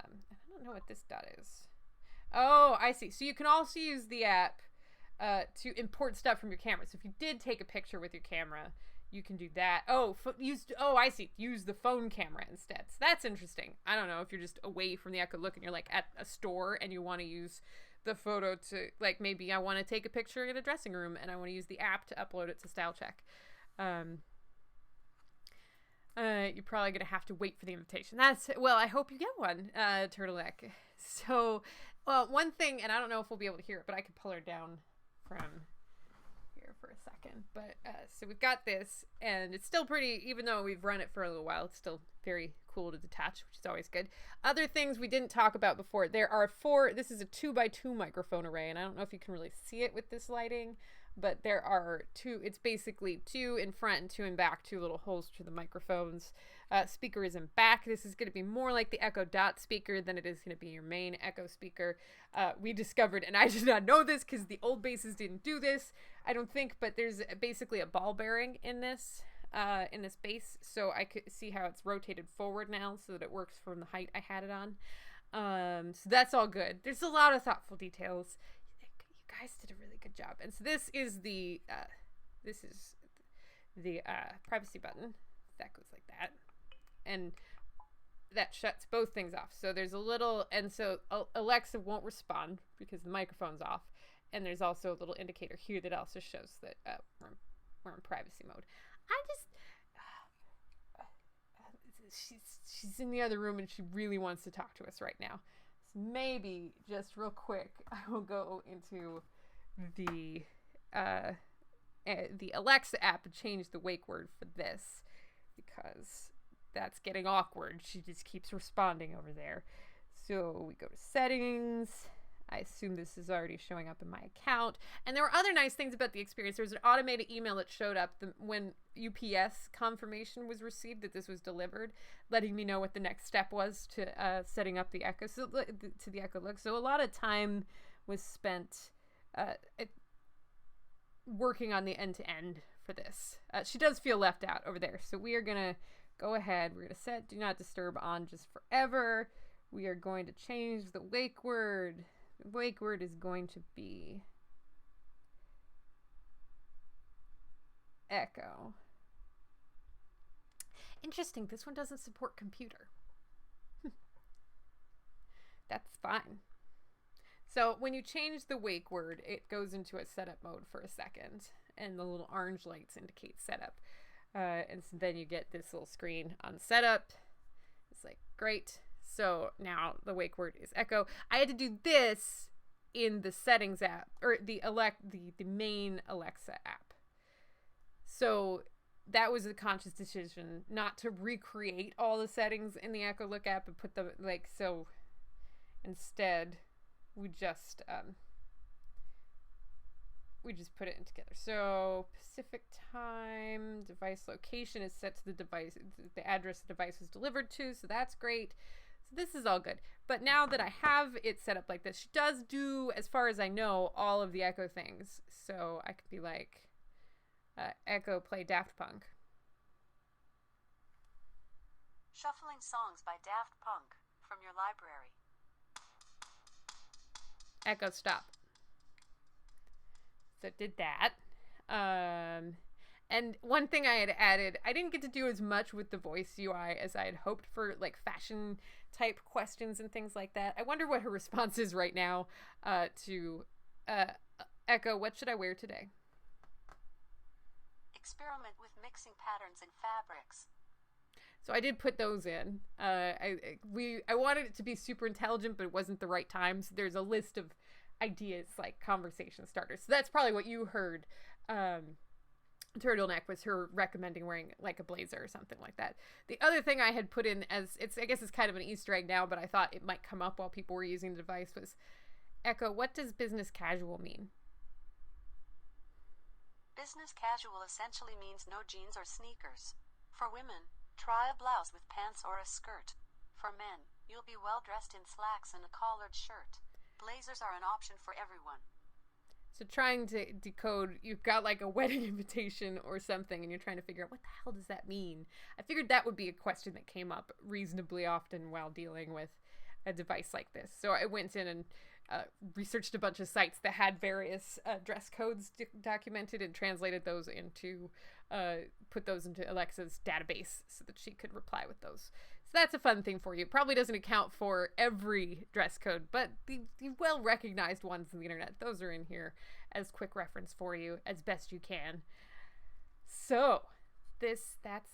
don't know what this dot is. Oh, I see. So you can also use the app to import stuff from your camera. So if you did take a picture with your camera, you can do that. I see. Use the phone camera instead. So that's interesting. I don't know if you're just away from the Echo Look and you're like at a store and you want to use the photo to, like, maybe I want to take a picture in a dressing room and I want to use the app to upload it to Style Check. You're probably going to have to wait for the invitation. I hope you get one, Turtleneck. So, one thing, and I don't know if we'll be able to hear it, but I could pull her down from here for a second. But so we've got this, and it's still pretty, even though we've run it for a little while, it's still very cool to detach, which is always good. Other things we didn't talk about before, there are 4, this is a 2x2 microphone array, and I don't know if you can really see it with this lighting, but there are two. It's basically two in front and two in back, two little holes to the microphones. Speaker is in back. This is going to be more like the Echo Dot speaker than it is going to be your main Echo speaker. We discovered, and I did not know this because the old bases didn't do this, I don't think, but there's basically a ball bearing in this base, so I could see how it's rotated forward now so that it works from the height I had it on. So that's all good. There's a lot of thoughtful details. You guys did a really good job. And so this is the privacy button that goes like that, and that shuts both things off. So there's a little, and so Alexa won't respond because the microphone's off, and there's also a little indicator here that also shows that we're in privacy mode. She's in the other room and she really wants to talk to us right now. So maybe just real quick, I will go into the Alexa app and change the wake word for this, because that's getting awkward. She just keeps responding over there. So we go to settings. I assume this is already showing up in my account. And there were other nice things about the experience. There was an automated email that showed up when UPS confirmation was received that this was delivered, letting me know what the next step was to setting up the Echo, to the Echo Look. So a lot of time was spent working on the end-to-end for this. She does feel left out over there. So we are going to go ahead. We're going to set Do Not Disturb on just forever. We are going to change the wake word. The wake word is going to be Echo. Interesting, this one doesn't support computer. That's fine. So when you change the wake word, it goes into a setup mode for a second, and the little orange lights indicate setup. And so then you get this little screen on setup. It's like, great. So now the wake word is Echo. I had to do this in the settings app, or the main Alexa app. So that was a conscious decision not to recreate all the settings in the Echo Look app and put them so instead we just put it in together. So Pacific time, device location is set to the device, the address the device was delivered to, so that's great. So this is all good. But now that I have it set up like this, she does do, as far as I know, all of the Echo things. So I could be like, Echo, play Daft Punk. Shuffling songs by Daft Punk from your library. Echo, stop. So it did that. And one thing I had added, I didn't get to do as much with the voice UI as I had hoped for, like fashion type questions and things like that. I wonder what her response is right now to Echo, what should I wear today? Experiment with mixing patterns in fabrics. So I did put those in. I wanted it to be super intelligent, but it wasn't the right time. So there's a list of ideas, like conversation starters. So that's probably what you heard. Turtleneck was her recommending wearing like a blazer or something like that. The other thing I had put in as I guess it's kind of an Easter egg now, but I thought it might come up while people were using the device, was Echo, what does business casual mean? Business casual essentially means no jeans or sneakers. For women, try a blouse with pants or a skirt. For men, you'll be well dressed in slacks and a collared shirt. Blazers are an option for everyone. So trying to decode, you've got like a wedding invitation or something and you're trying to figure out what the hell does that mean? I figured that would be a question that came up reasonably often while dealing with a device like this. So I went in and researched a bunch of sites that had various dress codes documented and translated those into, put those into Alexa's database so that she could reply with those. So that's a fun thing for you. It probably doesn't account for every dress code, but the well-recognized ones on the internet, those are in here as quick reference for you as best you can. So that's the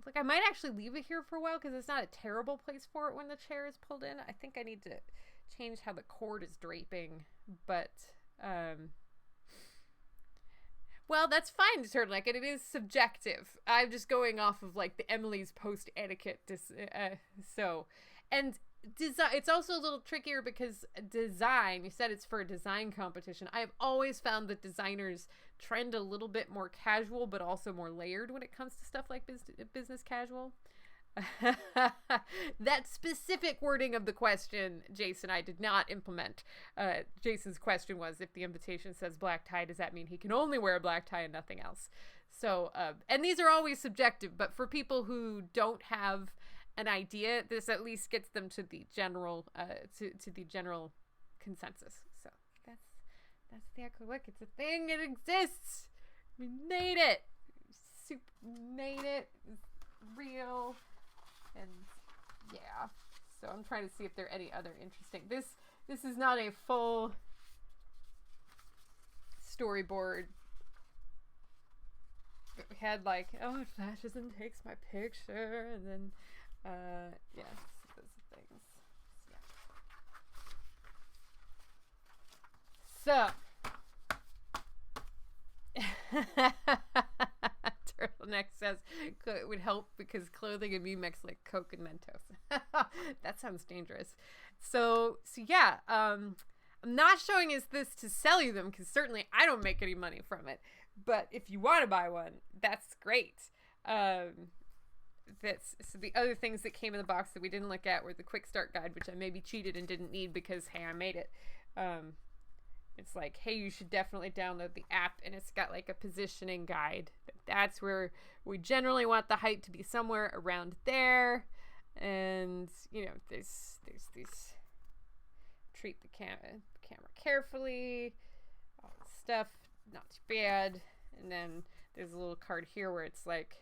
like I might actually leave it here for a while because it's not a terrible place for it when the chair is pulled in. I think I need to change how the cord is draping, but well, that's fine, Turtleneck, and it is subjective. I'm just going off of like the Emily's post etiquette. So, and design. It's also a little trickier because design. You said it's for a design competition. I've always found that designers trend a little bit more casual, but also more layered when it comes to stuff like business casual. That specific wording of the question, Jason, I did not implement. Jason's question was, if the invitation says black tie, does that mean he can only wear a black tie and nothing else? So, and these are always subjective, but for people who don't have an idea, this at least gets them to the general, to the general consensus. So that's the Echo Look. It's a thing. It exists. We made it. Made it. It's real. And yeah, so I'm trying to see if there are any other interesting. This is not a full storyboard. It had like, oh, it flashes and takes my picture, and then yeah, those things. Yeah. So. Turtleneck says it would help because clothing and me mix like Coke and Mentos. That sounds dangerous. So yeah, I'm not showing us this to sell you them because certainly I don't make any money from it. But if you want to buy one, that's great. So the other things that came in the box that we didn't look at were the quick start guide, which I maybe cheated and didn't need because hey, I made it. It's like, hey, you should definitely download the app, and it's got like a positioning guide. That's where we generally want the height to be somewhere around there. And, you know, there's these, treat the camera carefully, all this stuff, not too bad. And then there's a little card here where it's like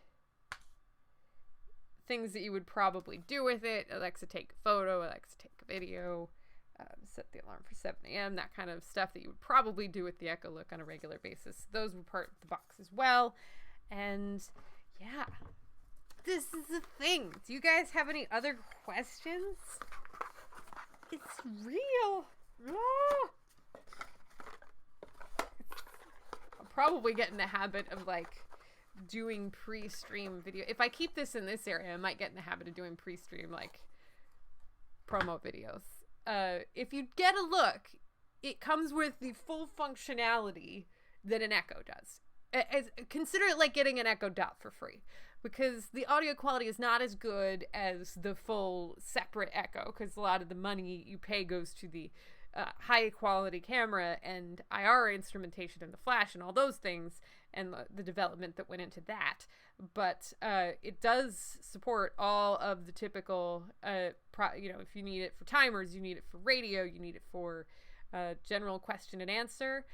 things that you would probably do with it. Alexa, take a photo. Alexa, take a video. Set the alarm for 7 a.m. That kind of stuff that you would probably do with the Echo Look on a regular basis. Those were part of the box as well. And yeah, this is the thing. Do you guys have any other questions? It's real. Ah! I'll probably get in the habit of like doing pre-stream video. If I keep this in this area, I might get in the habit of doing pre-stream like promo videos. If you get a look, it comes with the full functionality that an Echo does. Consider it like getting an Echo Dot for free, because the audio quality is not as good as the full separate Echo, because a lot of the money you pay goes to the high quality camera and IR instrumentation and the flash and all those things and the development that went into that. But it does support all of the typical, if you need it for timers, you need it for radio, you need it for general question and answer.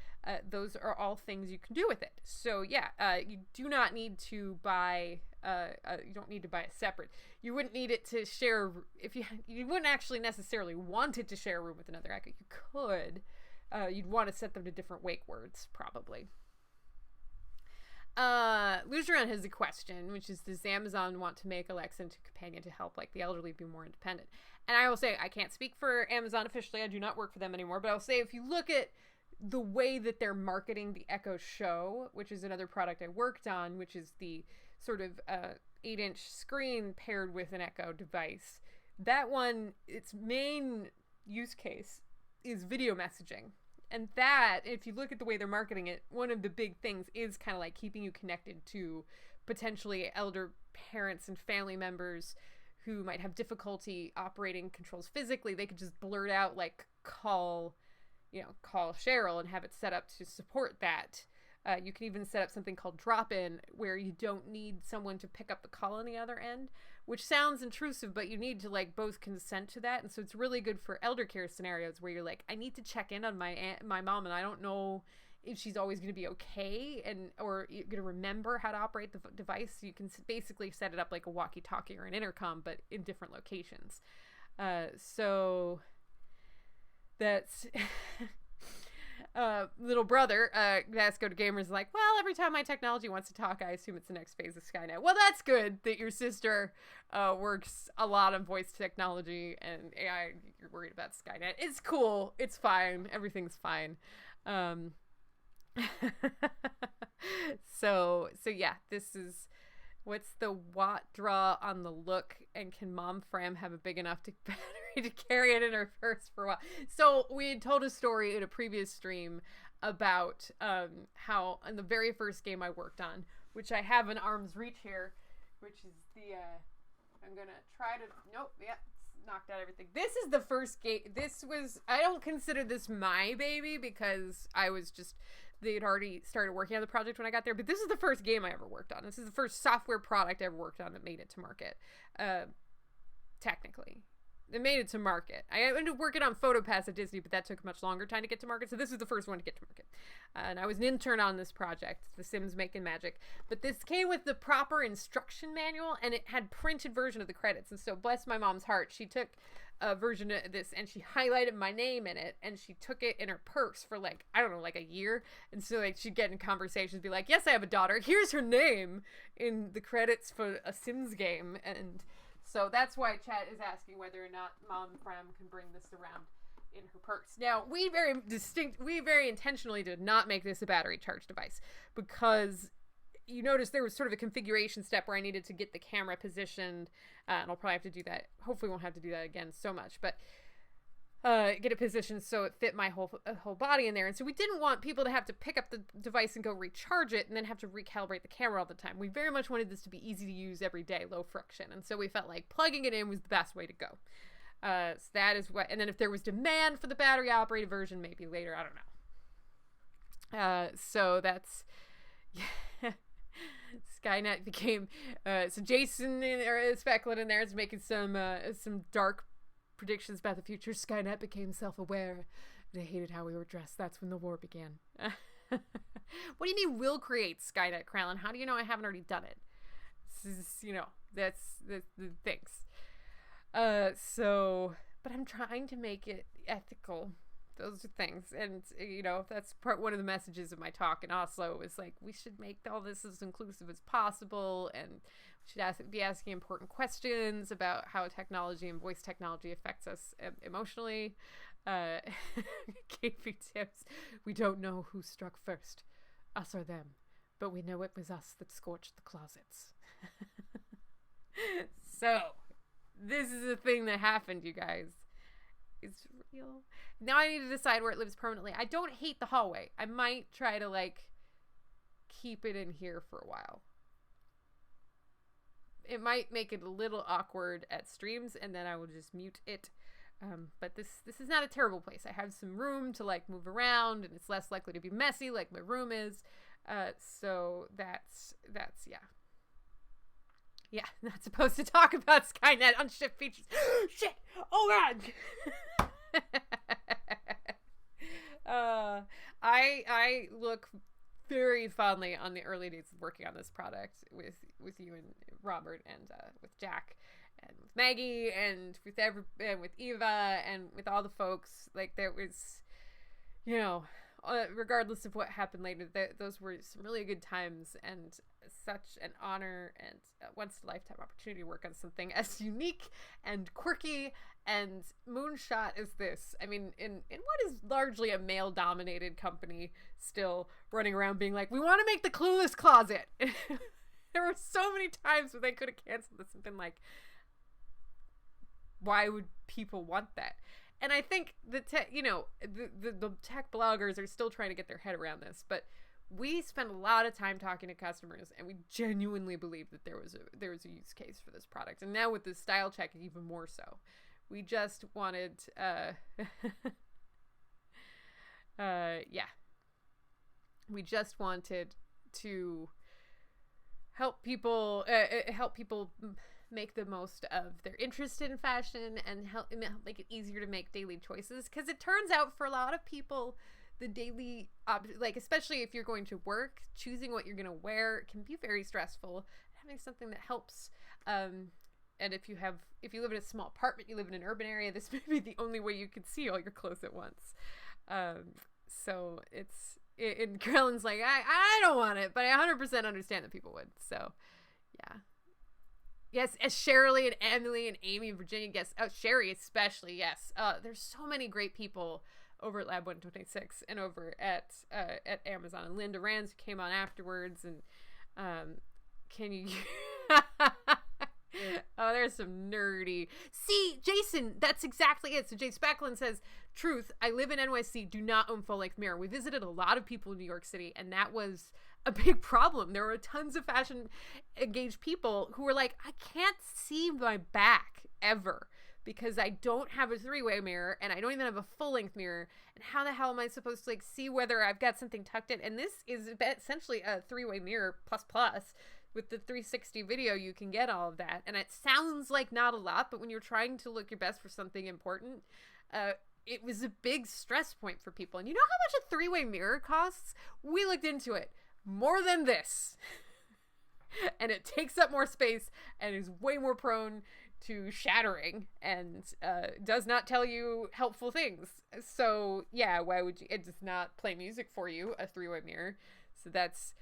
Those are all things you can do with it. So yeah, you do not need to buy, you don't need to buy a separate. You wouldn't need it to share, you wouldn't actually necessarily want it to share a room with another Echo. You could. You'd want to set them to different wake words, probably. Lugeron has a question, which is, does Amazon want to make Alexa into a companion to help like the elderly be more independent? And I will say, I can't speak for Amazon officially. I do not work for them anymore, but I'll say if you look at the way that they're marketing the Echo Show, which is another product I worked on, which is the sort of 8-inch screen paired with an Echo device, that one, its main use case is video messaging. And that, if you look at the way they're marketing it, one of the big things is kind of like keeping you connected to potentially elder parents and family members who might have difficulty operating controls physically. They could just blurt out like call Cheryl and have it set up to support that. You can even set up something called drop-in where you don't need someone to pick up the call on the other end, which sounds intrusive, but you need to like both consent to that. And so it's really good for elder care scenarios where you're like, I need to check in on my mom and I don't know if she's always going to be okay or you're going to remember how to operate the device. So you can basically set it up like a walkie-talkie or an intercom, but in different locations. So that's... little brother, Vasco to Gamers is like, well, every time my technology wants to talk, I assume it's the next phase of Skynet. Well, that's good that your sister works a lot on voice technology and AI. You're worried about Skynet. It's cool. It's fine. Everything's fine. So yeah, this is what's the watt draw on the Look, and can Mom Fram have a big enough battery? agreed to carry it in her purse for a while. So we had told a story in a previous stream about how in the very first game I worked on, which I have in arm's reach here, which is the I'm gonna try to nope, yeah, it's knocked out everything. This is the first game. I don't consider this my baby because they had already started working on the project when I got there, but this is the first game I ever worked on. This is the first software product I ever worked on that made it to market. Technically. It made it to market. I ended up working on PhotoPass at Disney, but that took much longer time to get to market. So this was the first one to get to market. And I was an intern on this project, The Sims Making Magic. But this came with the proper instruction manual, and it had printed version of the credits. And so, bless my mom's heart, she took a version of this, and she highlighted my name in it, and she took it in her purse for, like, I don't know, like a year. And so, like, she'd get in conversations, be like, yes, I have a daughter. Here's her name in the credits for a Sims game. And so that's why chat is asking whether or not Mom Frem can bring this around in her purse. Now, we very intentionally did not make this a battery charge device, because you notice there was sort of a configuration step where I needed to get the camera positioned, and I'll probably have to do that. Hopefully won't have to do that again so much, but get it positioned so it fit my whole body in there. And so we didn't want people to have to pick up the device and go recharge it and then have to recalibrate the camera all the time. We very much wanted this to be easy to use every day, low friction. And so we felt like plugging it in was the best way to go. So that is what, and then if there was demand for the battery operated version, maybe later, I don't know. So that's, yeah. Skynet became, so Jason or Specklin in there is making some dark predictions about the future. Skynet became self-aware. They hated how we were dressed. That's when the war began. What do you mean will create Skynet, Kralin? How do you know I haven't already done it? This is, that's the things. But I'm trying to make it ethical. Those are things. And, that's one of the messages of my talk in Oslo is like, we should make all this as inclusive as possible, and we should be asking important questions about how technology and voice technology affects us emotionally. KP tips. We don't know who struck first, us or them, but we know it was us that scorched the closets. So, this is a thing that happened, you guys. It's real. Now I need to decide where it lives permanently. I don't hate the hallway. I might try to, keep it in here for a while. It might make it a little awkward at streams, and then I will just mute it. But this is not a terrible place. I have some room to, move around, and it's less likely to be messy like my room is. So that's yeah. Yeah, not supposed to talk about Skynet unshipped features. Shit! Oh god! I look very fondly on the early days of working on this product with you and Robert and with Jack and with Maggie and with Eva and with all the folks. There was, regardless of what happened later, those were some really good times and such an honor and a once-in-a-lifetime opportunity to work on something as unique and quirky and moonshot as this. I mean, in what is largely a male-dominated company still running around being like, we want to make the Clueless Closet. There were so many times where they could have canceled this and been like, why would people want that? And I think the tech bloggers are still trying to get their head around this, but we spent a lot of time talking to customers, and we genuinely believe that there was a use case for this product. And now with the style check, even more so. We just wanted, we just wanted to help people make the most of their interest in fashion and help make it easier to make daily choices, because it turns out for a lot of people the daily especially if you're going to work, choosing what you're going to wear can be very stressful. Having something that helps, and if you live in a small apartment, you live in an urban area, this may be the only way you could see all your clothes at once. So and Carolyn's like, I don't want it, but I 100% understand that people would. So yeah. Yes, as Shirley and Emily and Amy and Virginia, yes. Oh, Sherry especially, yes. There's so many great people over at Lab 126 and over at Amazon. And Linda Rands came on afterwards, and can you Oh, there's some nerdy. See, Jason, that's exactly it. So Jay Specklin says, truth, I live in NYC, do not own full-length mirror. We visited a lot of people in New York City, and that was a big problem. There were tons of fashion-engaged people who were like, I can't see my back ever because I don't have a three-way mirror, and I don't even have a full-length mirror. And how the hell am I supposed to, like, see whether I've got something tucked in? And this is essentially a three-way mirror plus. With the 360 video, you can get all of that. And it sounds like not a lot, but when you're trying to look your best for something important, it was a big stress point for people. And you know how much a three-way mirror costs? We looked into it. More than this. And it takes up more space and is way more prone to shattering and does not tell you helpful things. So, yeah, why would you? It does not play music for you, a three-way mirror. So that's...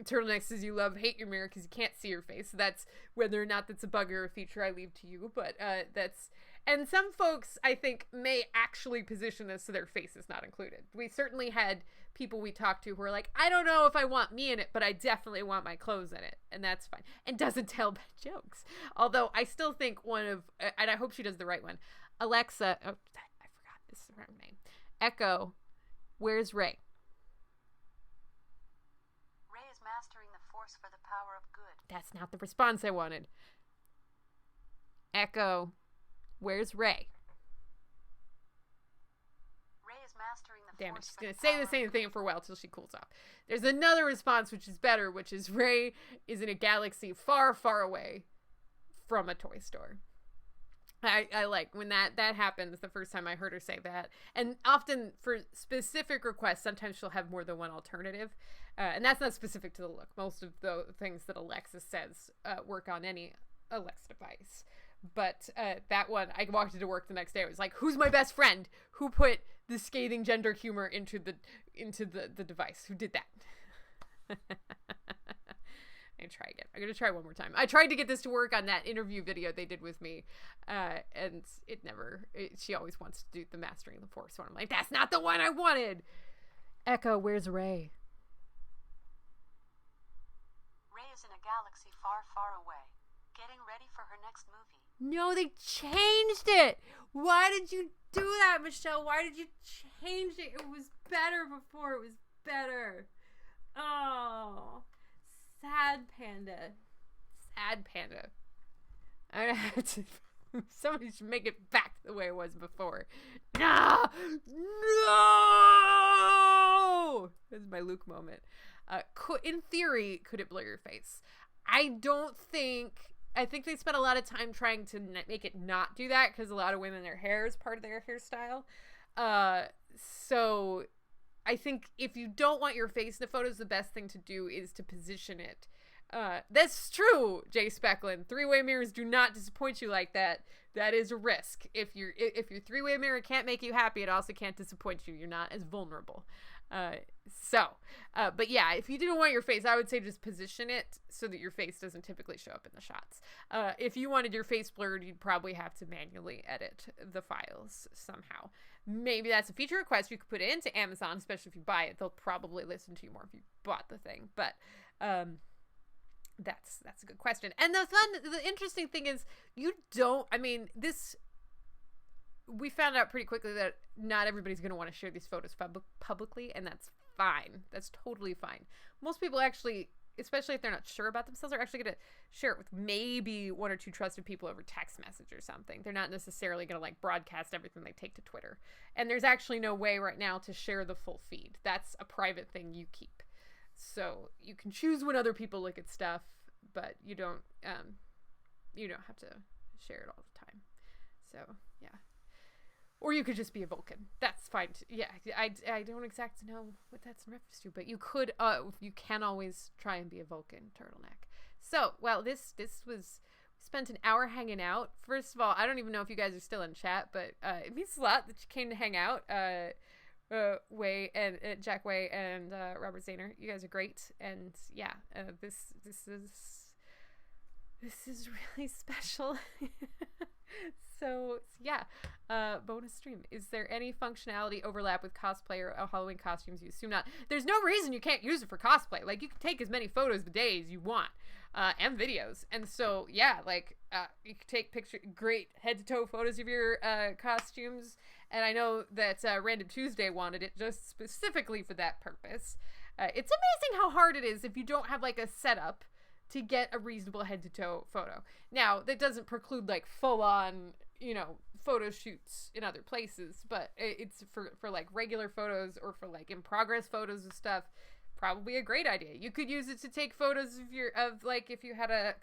Turtleneck says you hate your mirror because you can't see your face. So that's whether or not that's a bug or a feature I leave to you, but that's, and some folks I think may actually position this so their face is not included. We certainly had people we talked to who were like, I don't know if I want me in it, but I definitely want my clothes in it, and that's fine, and doesn't tell bad jokes. Although I still think one of, and I hope she does the right one, Alexa, oh, I forgot this is her name, Echo, where's Ray? Mastering the force for the power of good. That's not the response I wanted. Echo, where's Ray? Ray is mastering the Damn it, force. she's going to say the same thing for a while till she cools off. There's another response which is better, which is Ray is in a galaxy far, far away from a toy store. I like when that happens the first time I heard her say that. And often for specific requests, sometimes she'll have more than one alternative. And that's not specific to the look. Most of the things that Alexa says work on any Alexa device. But that one, I walked into work the next day. I was like, who's my best friend? Who put the scathing gender humor into the device? Who did that? I'm gonna try again. I'm gonna try one more time. I tried to get this to work on that interview video they did with me, and it never. She always wants to do the mastering the force one. I'm like, that's not the one I wanted. Echo, where's Ray? Ray is in a galaxy far, far away, getting ready for her next movie. No, they changed it. Why did you do that, Michelle? Why did you change it? It was better before. It was better. Oh. Sad panda. Sad panda. I have to. Somebody should make it back the way it was before. No! No! This is my Luke moment. In theory, could it blur your face? I don't think. I think they spent a lot of time trying to make it not do that because a lot of women, their hair is part of their hairstyle. So I think if you don't want your face in the photos, the best thing to do is to position it. That's true, Jay Specklin. Three-way mirrors do not disappoint you like that. That is a risk. If your three-way mirror can't make you happy, it also can't disappoint you. You're not as vulnerable. But yeah, if you didn't want your face, I would say just position it so that your face doesn't typically show up in the shots. If you wanted your face blurred, you'd probably have to manually edit the files somehow. Maybe that's a feature request. You could put it into Amazon, especially if you buy it. They'll probably listen to you more if you bought the thing. But that's a good question. And the interesting thing is we found out pretty quickly that not everybody's going to want to share these photos publicly, and that's fine. That's totally fine. Most people actually, especially if they're not sure about themselves, are actually going to share it with maybe one or two trusted people over text message or something. They're not necessarily going to like broadcast everything they take to Twitter. And there's actually no way right now to share the full feed. That's a private thing you keep. So you can choose when other people look at stuff, but you don't have to share it all the time. So yeah. Or you could just be a Vulcan. That's fine. Yeah, I don't exactly know what that's in reference to, but you could, you can always try and be a Vulcan turtleneck. So, well, this was, we spent an hour hanging out. First of all, I don't even know if you guys are still in chat, but it means a lot that you came to hang out. Way and Jack Way and Robert Zahner, you guys are great. And yeah, this is really special. So yeah, bonus stream. Is there any functionality overlap with cosplay or Halloween costumes? You assume not. There's no reason you can't use it for cosplay. Like, you can take as many photos a day as you want, and videos. And so yeah, like you can take great head to toe photos of your costumes. And I know that Random Tuesday wanted it just specifically for that purpose. It's amazing how hard it is if you don't have like a setup to get a reasonable head-to-toe photo. Now, that doesn't preclude like full-on, photo shoots in other places, but it's for like regular photos or for like in-progress photos and stuff, probably a great idea. You could use it to take photos if you had a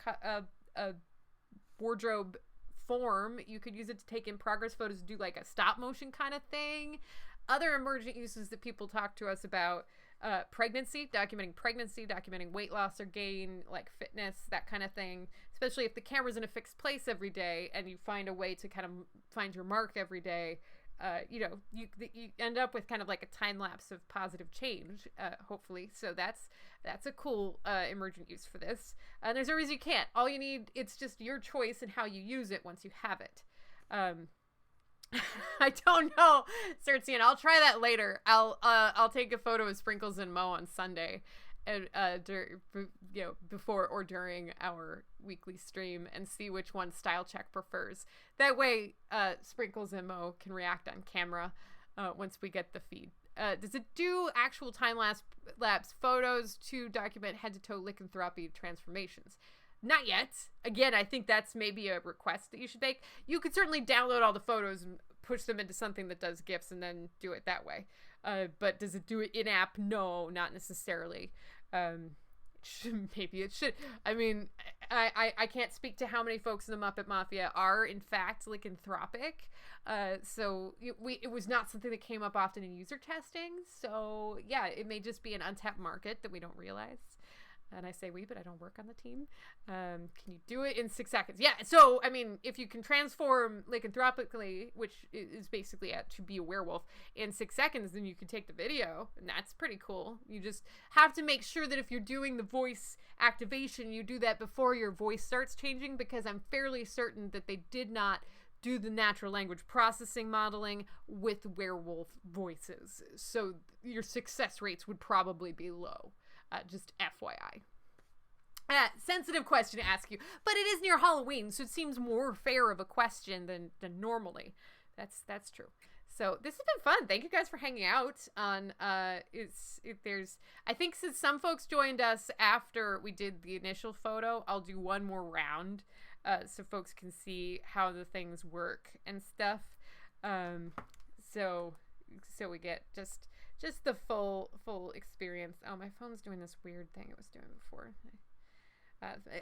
wardrobe form, you could use it to take in-progress photos, do like a stop-motion kind of thing. Other emergent uses that people talk to us about, documenting weight loss or gain, like fitness, that kind of thing, especially if the camera's in a fixed place every day and you find a way to kind of find your mark every day. You end up with kind of like a time lapse of positive change, hopefully. So that's a cool emergent use for this. And there's no reason you can't. All you need, it's just your choice and how you use it once you have it. I don't know, Certsian. I'll try that later. I'll take a photo of Sprinkles and Mo on Sunday, and before or during our weekly stream, and see which one Style Check prefers. That way, Sprinkles and Mo can react on camera once we get the feed. Does it do actual time lapse photos to document head to toe lycanthropy transformations? Not yet. Again, I think that's maybe a request that you should make. You could certainly download all the photos and push them into something that does GIFs and then do it that way. But does it do it in-app? No, not necessarily. Maybe it should. I mean, I can't speak to how many folks in the Muppet Mafia are, in fact, lycanthropic. So it was not something that came up often in user testing. So, yeah, it may just be an untapped market that we don't realize. And I say we, but I don't work on the team. Can you do it in 6 seconds? Yeah, so, I mean, if you can transform lycanthropically, which is basically to be a werewolf, in 6 seconds, then you can take the video, and that's pretty cool. You just have to make sure that if you're doing the voice activation, you do that before your voice starts changing, because I'm fairly certain that they did not do the natural language processing modeling with werewolf voices. So your success rates would probably be low. Just FYI. Sensitive question to ask you, but it is near Halloween, so it seems more fair of a question than normally. That's true. So this has been fun. Thank you guys for hanging out on. I think since some folks joined us after we did the initial photo, I'll do one more round, so folks can see how the things work and stuff. So we get just the full experience. Oh, my phone's doing this weird thing it was doing before.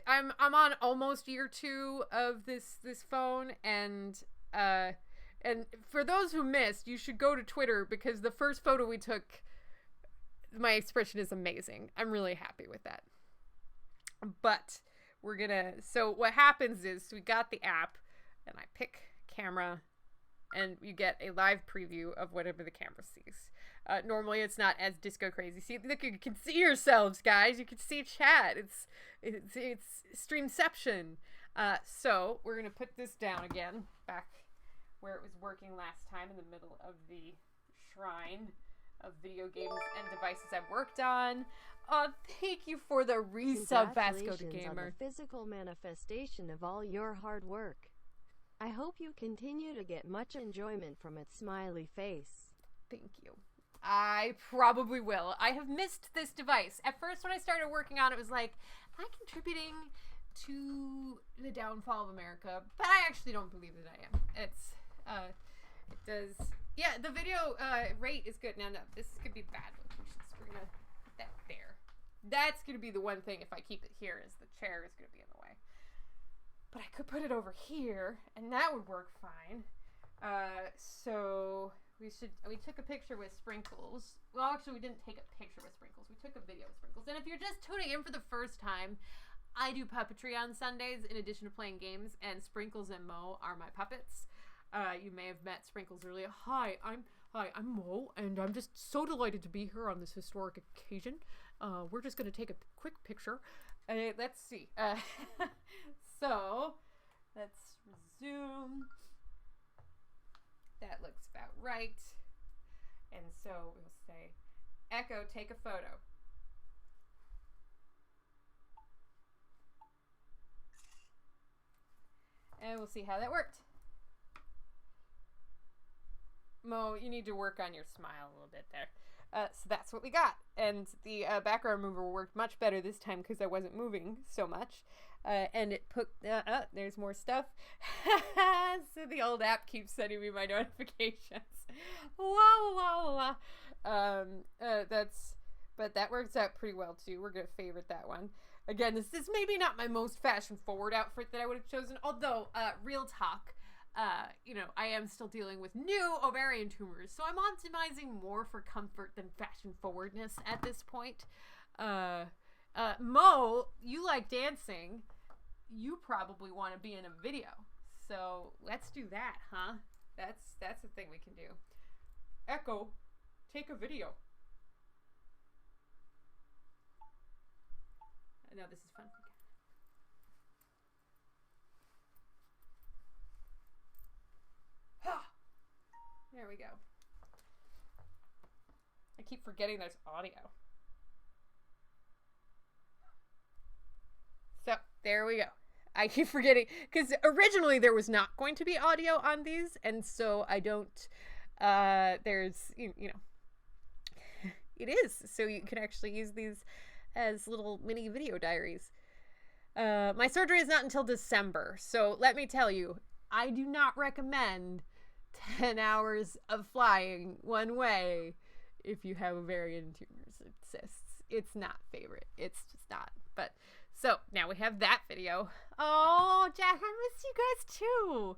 I'm on almost year 2 of this phone, and for those who missed, you should go to Twitter, because the first photo we took, my expression is amazing. I'm really happy with that. But so what happens is we got the app, and I pick camera, and you get a live preview of whatever the camera sees. Normally it's not as disco crazy. See, look, you can see yourselves, guys. You can see chat. It's streamception. So we're gonna put this down again, back where it was working last time, in the middle of the shrine of video games and devices I've worked on. Thank you for the resub, Vasco the Gamer. On the physical manifestation of all your hard work. I hope you continue to get much enjoyment from its smiley face. Thank you. I probably will. I have missed this device. At first, when I started working on it, it was like, am I contributing to the downfall of America? But I actually don't believe that I am. It does. Yeah, the video rate is good. Now, no, this could be bad locations. We're going to put that there. That's going to be the one thing, if I keep it here, is the chair is going to be in the way. But I could put it over here, and that would work fine. So we took a picture with Sprinkles. Well, actually, we didn't take a picture with Sprinkles. We took a video with Sprinkles. And if you're just tuning in for the first time, I do puppetry on Sundays in addition to playing games, and Sprinkles and Mo are my puppets. You may have met Sprinkles earlier. Hi, I'm Mo, and I'm just so delighted to be here on this historic occasion. We're just going to take a quick picture. Let's see. So, let's Resume. That looks about right. And so we'll say, Echo, take a photo. And we'll see how that worked. Mo, you need to work on your smile a little bit there. So that's what we got. And the background mover worked much better this time because I wasn't moving so much. And it put, there's more stuff. So the old app keeps sending me my notifications. Wow. But that works out pretty well too. We're going to favorite that one. Again, this is maybe not my most fashion forward outfit that I would have chosen. Although, real talk, I am still dealing with new ovarian tumors. So I'm optimizing more for comfort than fashion forwardness at this point. Mo, you like dancing. You probably want to be in a video. So let's do that, huh? That's the thing we can do. Echo, take a video. No, this is fun. There we go. I keep forgetting there's audio. So, there we go. I keep forgetting, because originally there was not going to be audio on these, and so I don't, there's, it is, so you can actually use these as little mini video diaries. My surgery is not until December, so let me tell you, I do not recommend 10 hours of flying one way if you have ovarian tumors and cysts. It's not favorite. It's just not. But so now we have that video. Oh, Jack, I miss you guys too.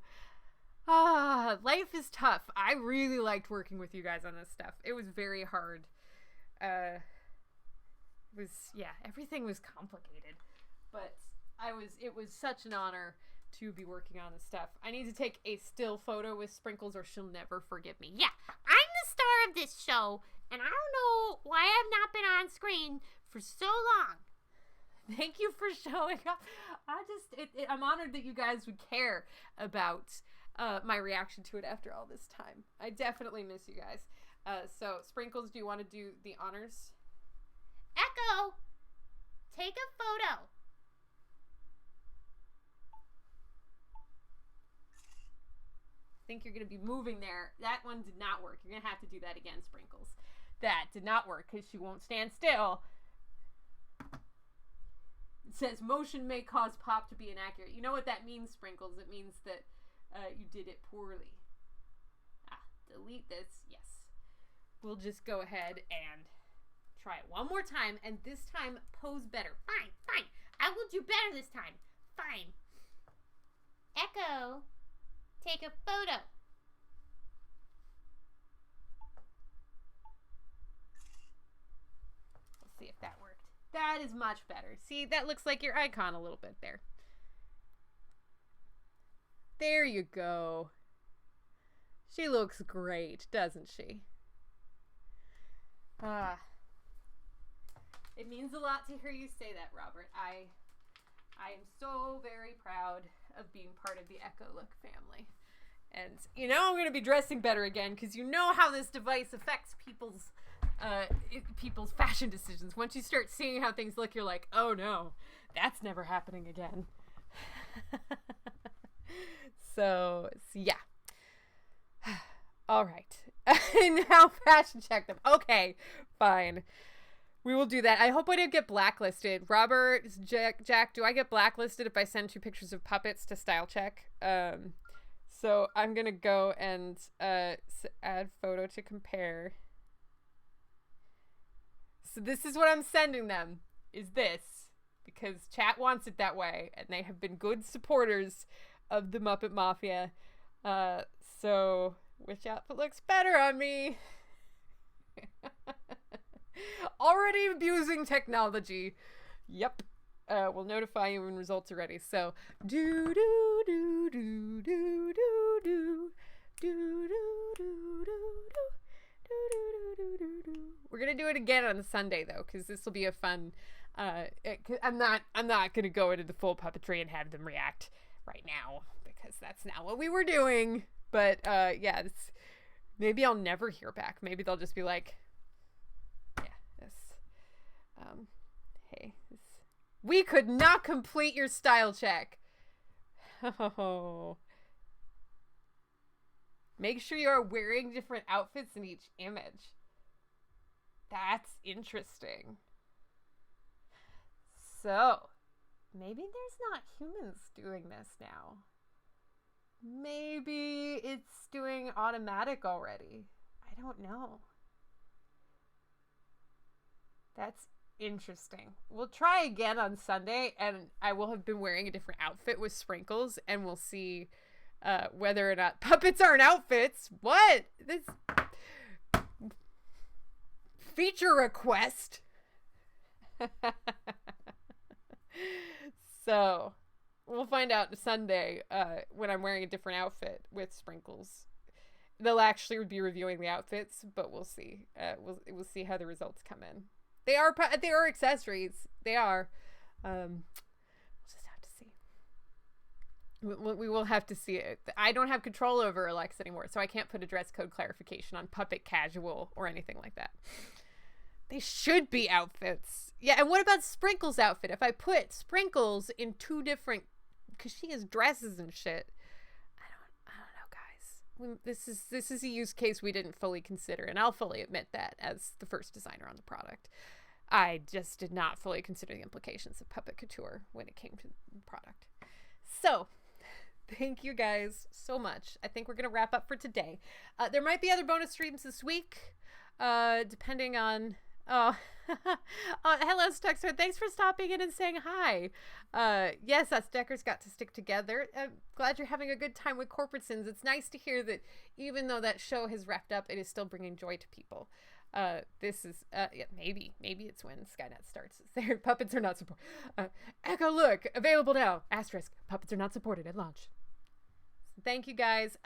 Life is tough. I really liked working with you guys on this stuff. It was very hard. Everything was complicated, but it was such an honor to be working on this stuff. I need to take a still photo with Sprinkles or she'll never forgive me. Yeah, I'm the star of this show, and I don't know why I've not been on screen for so long. Thank you for showing up. I'm honored that you guys would care about my reaction to it after all this time. I definitely miss you guys. So, Sprinkles, do you want to do the honors? Echo, take a photo. I think you're going to be moving there. That one did not work. You're going to have to do that again, Sprinkles. That did not work because she won't stand still. It says motion may cause pop to be inaccurate. You know what that means, Sprinkles? It means that you did it poorly. Delete this. Yes. We'll just go ahead and try it one more time, and this time pose better. Fine. I will do better this time. Fine. Echo, take a photo. Let's see if that worked. That is much better. See, that looks like your icon a little bit there. There you go. She looks great, doesn't she? It means a lot to hear you say that, Robert. I am so very proud of being part of the Echo Look family. And, I'm going to be dressing better again because you know how this device affects people's fashion decisions. Once you start seeing how things look, you're like, oh no, that's never happening again. So yeah. All right. Now fashion check them. Okay, fine. We will do that. I hope I didn't get blacklisted. Robert, Jack, do I get blacklisted if I send 2 pictures of puppets to style check? So I'm going to go and add photo to compare. So this is what I'm sending them, is this. Because chat wants it that way. And they have been good supporters of the Muppet Mafia. So which outfit looks better on me? Already abusing technology. Yep. We'll notify you when results are ready. So do do do do do do do do do do. We're gonna do it again on Sunday though, because this will be a fun. I'm not gonna go into the full puppetry and have them react right now because that's not what we were doing. But yeah, maybe I'll never hear back. Maybe they'll just be like, yeah, hey, we could not complete your style check. Oh. Make sure you are wearing different outfits in each image. That's interesting. So, maybe there's not humans doing this now. Maybe it's doing automatic already. I don't know. That's interesting. We'll try again on Sunday, and I will have been wearing a different outfit with sprinkles, and we'll see whether or not puppets aren't outfits. What? This feature request. So we'll find out Sunday when I'm wearing a different outfit with sprinkles. They'll actually be reviewing the outfits, but we'll see. We'll see how the results come in. They are accessories. They are. We'll just have to see. We will have to see it. I don't have control over Alexa anymore, so I can't put a dress code clarification on puppet casual or anything like that. They should be outfits. Yeah, and what about Sprinkles' outfit? If I put Sprinkles in two different, because she has dresses and shit. I don't know, guys. This is a use case we didn't fully consider, and I'll fully admit that as the first designer on the product. I just did not fully consider the implications of Puppet Couture when it came to the product. So, thank you guys so much. I think we're going to wrap up for today. There might be other bonus streams this week, depending on... Oh, hello, Stuxford. Thanks for stopping in and saying hi. Yes, us Deckers got to stick together. I'm glad you're having a good time with Corporate Sins. It's nice to hear that even though that show has wrapped up, it is still bringing joy to people. This is, yeah, maybe it's when Skynet starts. Their puppets are not supported. Echo Look, available now. Asterisk, puppets are not supported at launch. Thank you guys.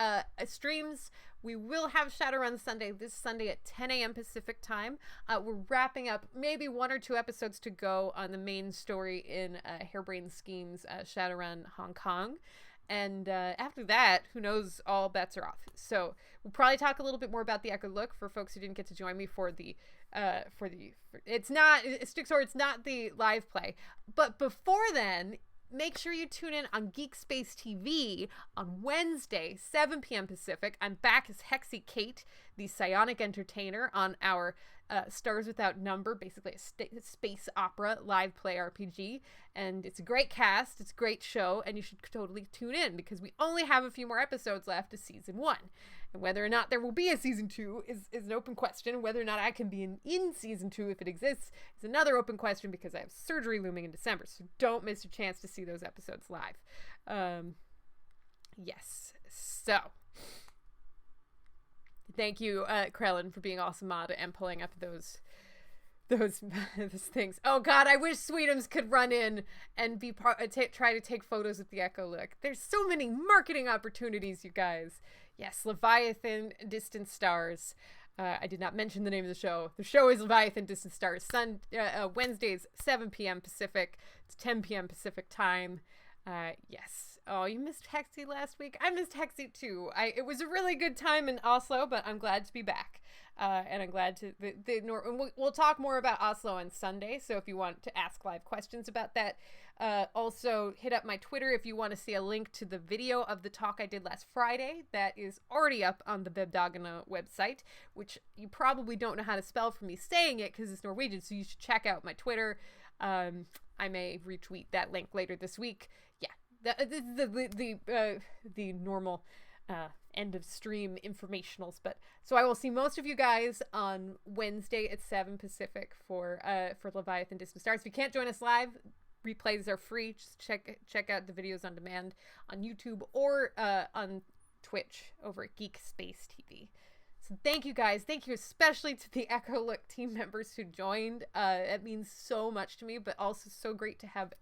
Streams, we will have Shadowrun Sunday this Sunday at 10 a.m. Pacific time. We're wrapping up maybe 1 or 2 episodes to go on the main story in Harebrained Schemes Shadowrun Hong Kong. And after that, who knows, all bets are off. So we'll probably talk a little bit more about the Echo Look for folks who didn't get to join me for the it's not the live play. But before then, make sure you tune in on Geek Space TV on Wednesday, 7 p.m. Pacific. I'm back as Hexy Kate, the psionic entertainer, on our Stars Without Number, basically a space opera live play RPG. And it's a great cast, it's a great show, and you should totally tune in because we only have a few more episodes left of season 1. And whether or not there will be a season 2 is an open question. Whether or not I can be in season 2 if it exists is another open question because I have surgery looming in December. So don't miss your chance to see those episodes live. Yes. So thank you, Krellin, for being awesome mod and pulling up those things. Oh God, I wish Sweetums could run in and be try to take photos with the Echo Look. There's so many marketing opportunities, you guys. Yes, Leviathan Distant Stars. I did not mention the name of the show. The show is Leviathan Distant Stars. Wednesdays, 7 p.m. Pacific. It's 10 p.m. Pacific time. Yes. Oh, you missed Hexy last week? I missed Hexy too. It was a really good time in Oslo, but I'm glad to be back. And I'm glad to... We'll talk more about Oslo on Sunday, so if you want to ask live questions about that, also hit up my Twitter if you want to see a link to the video of the talk I did last Friday. That is already up on the Webdogana website, which you probably don't know how to spell for me saying it because it's Norwegian, so you should check out my Twitter. I may retweet that link later this week. Yeah, the normal end of stream informationals. But so I will see most of you guys on Wednesday at 7 Pacific for Leviathan Distant Stars. If you can't join us live, replays are free. Just check out the videos on demand on YouTube or on Twitch over at Geek Space TV. So thank you guys. Thank you especially to the Echo Look team members who joined. It means so much to me, but also so great to have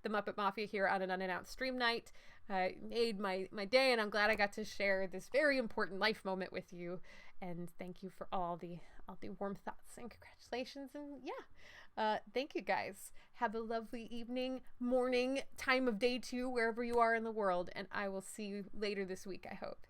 the Muppet Mafia here on an unannounced stream night. made my day, and I'm glad I got to share this very important life moment with you. And thank you for all the warm thoughts and congratulations. And yeah, thank you guys. Have a lovely evening, morning, time of day too, wherever you are in the world. And I will see you later this week, I hope.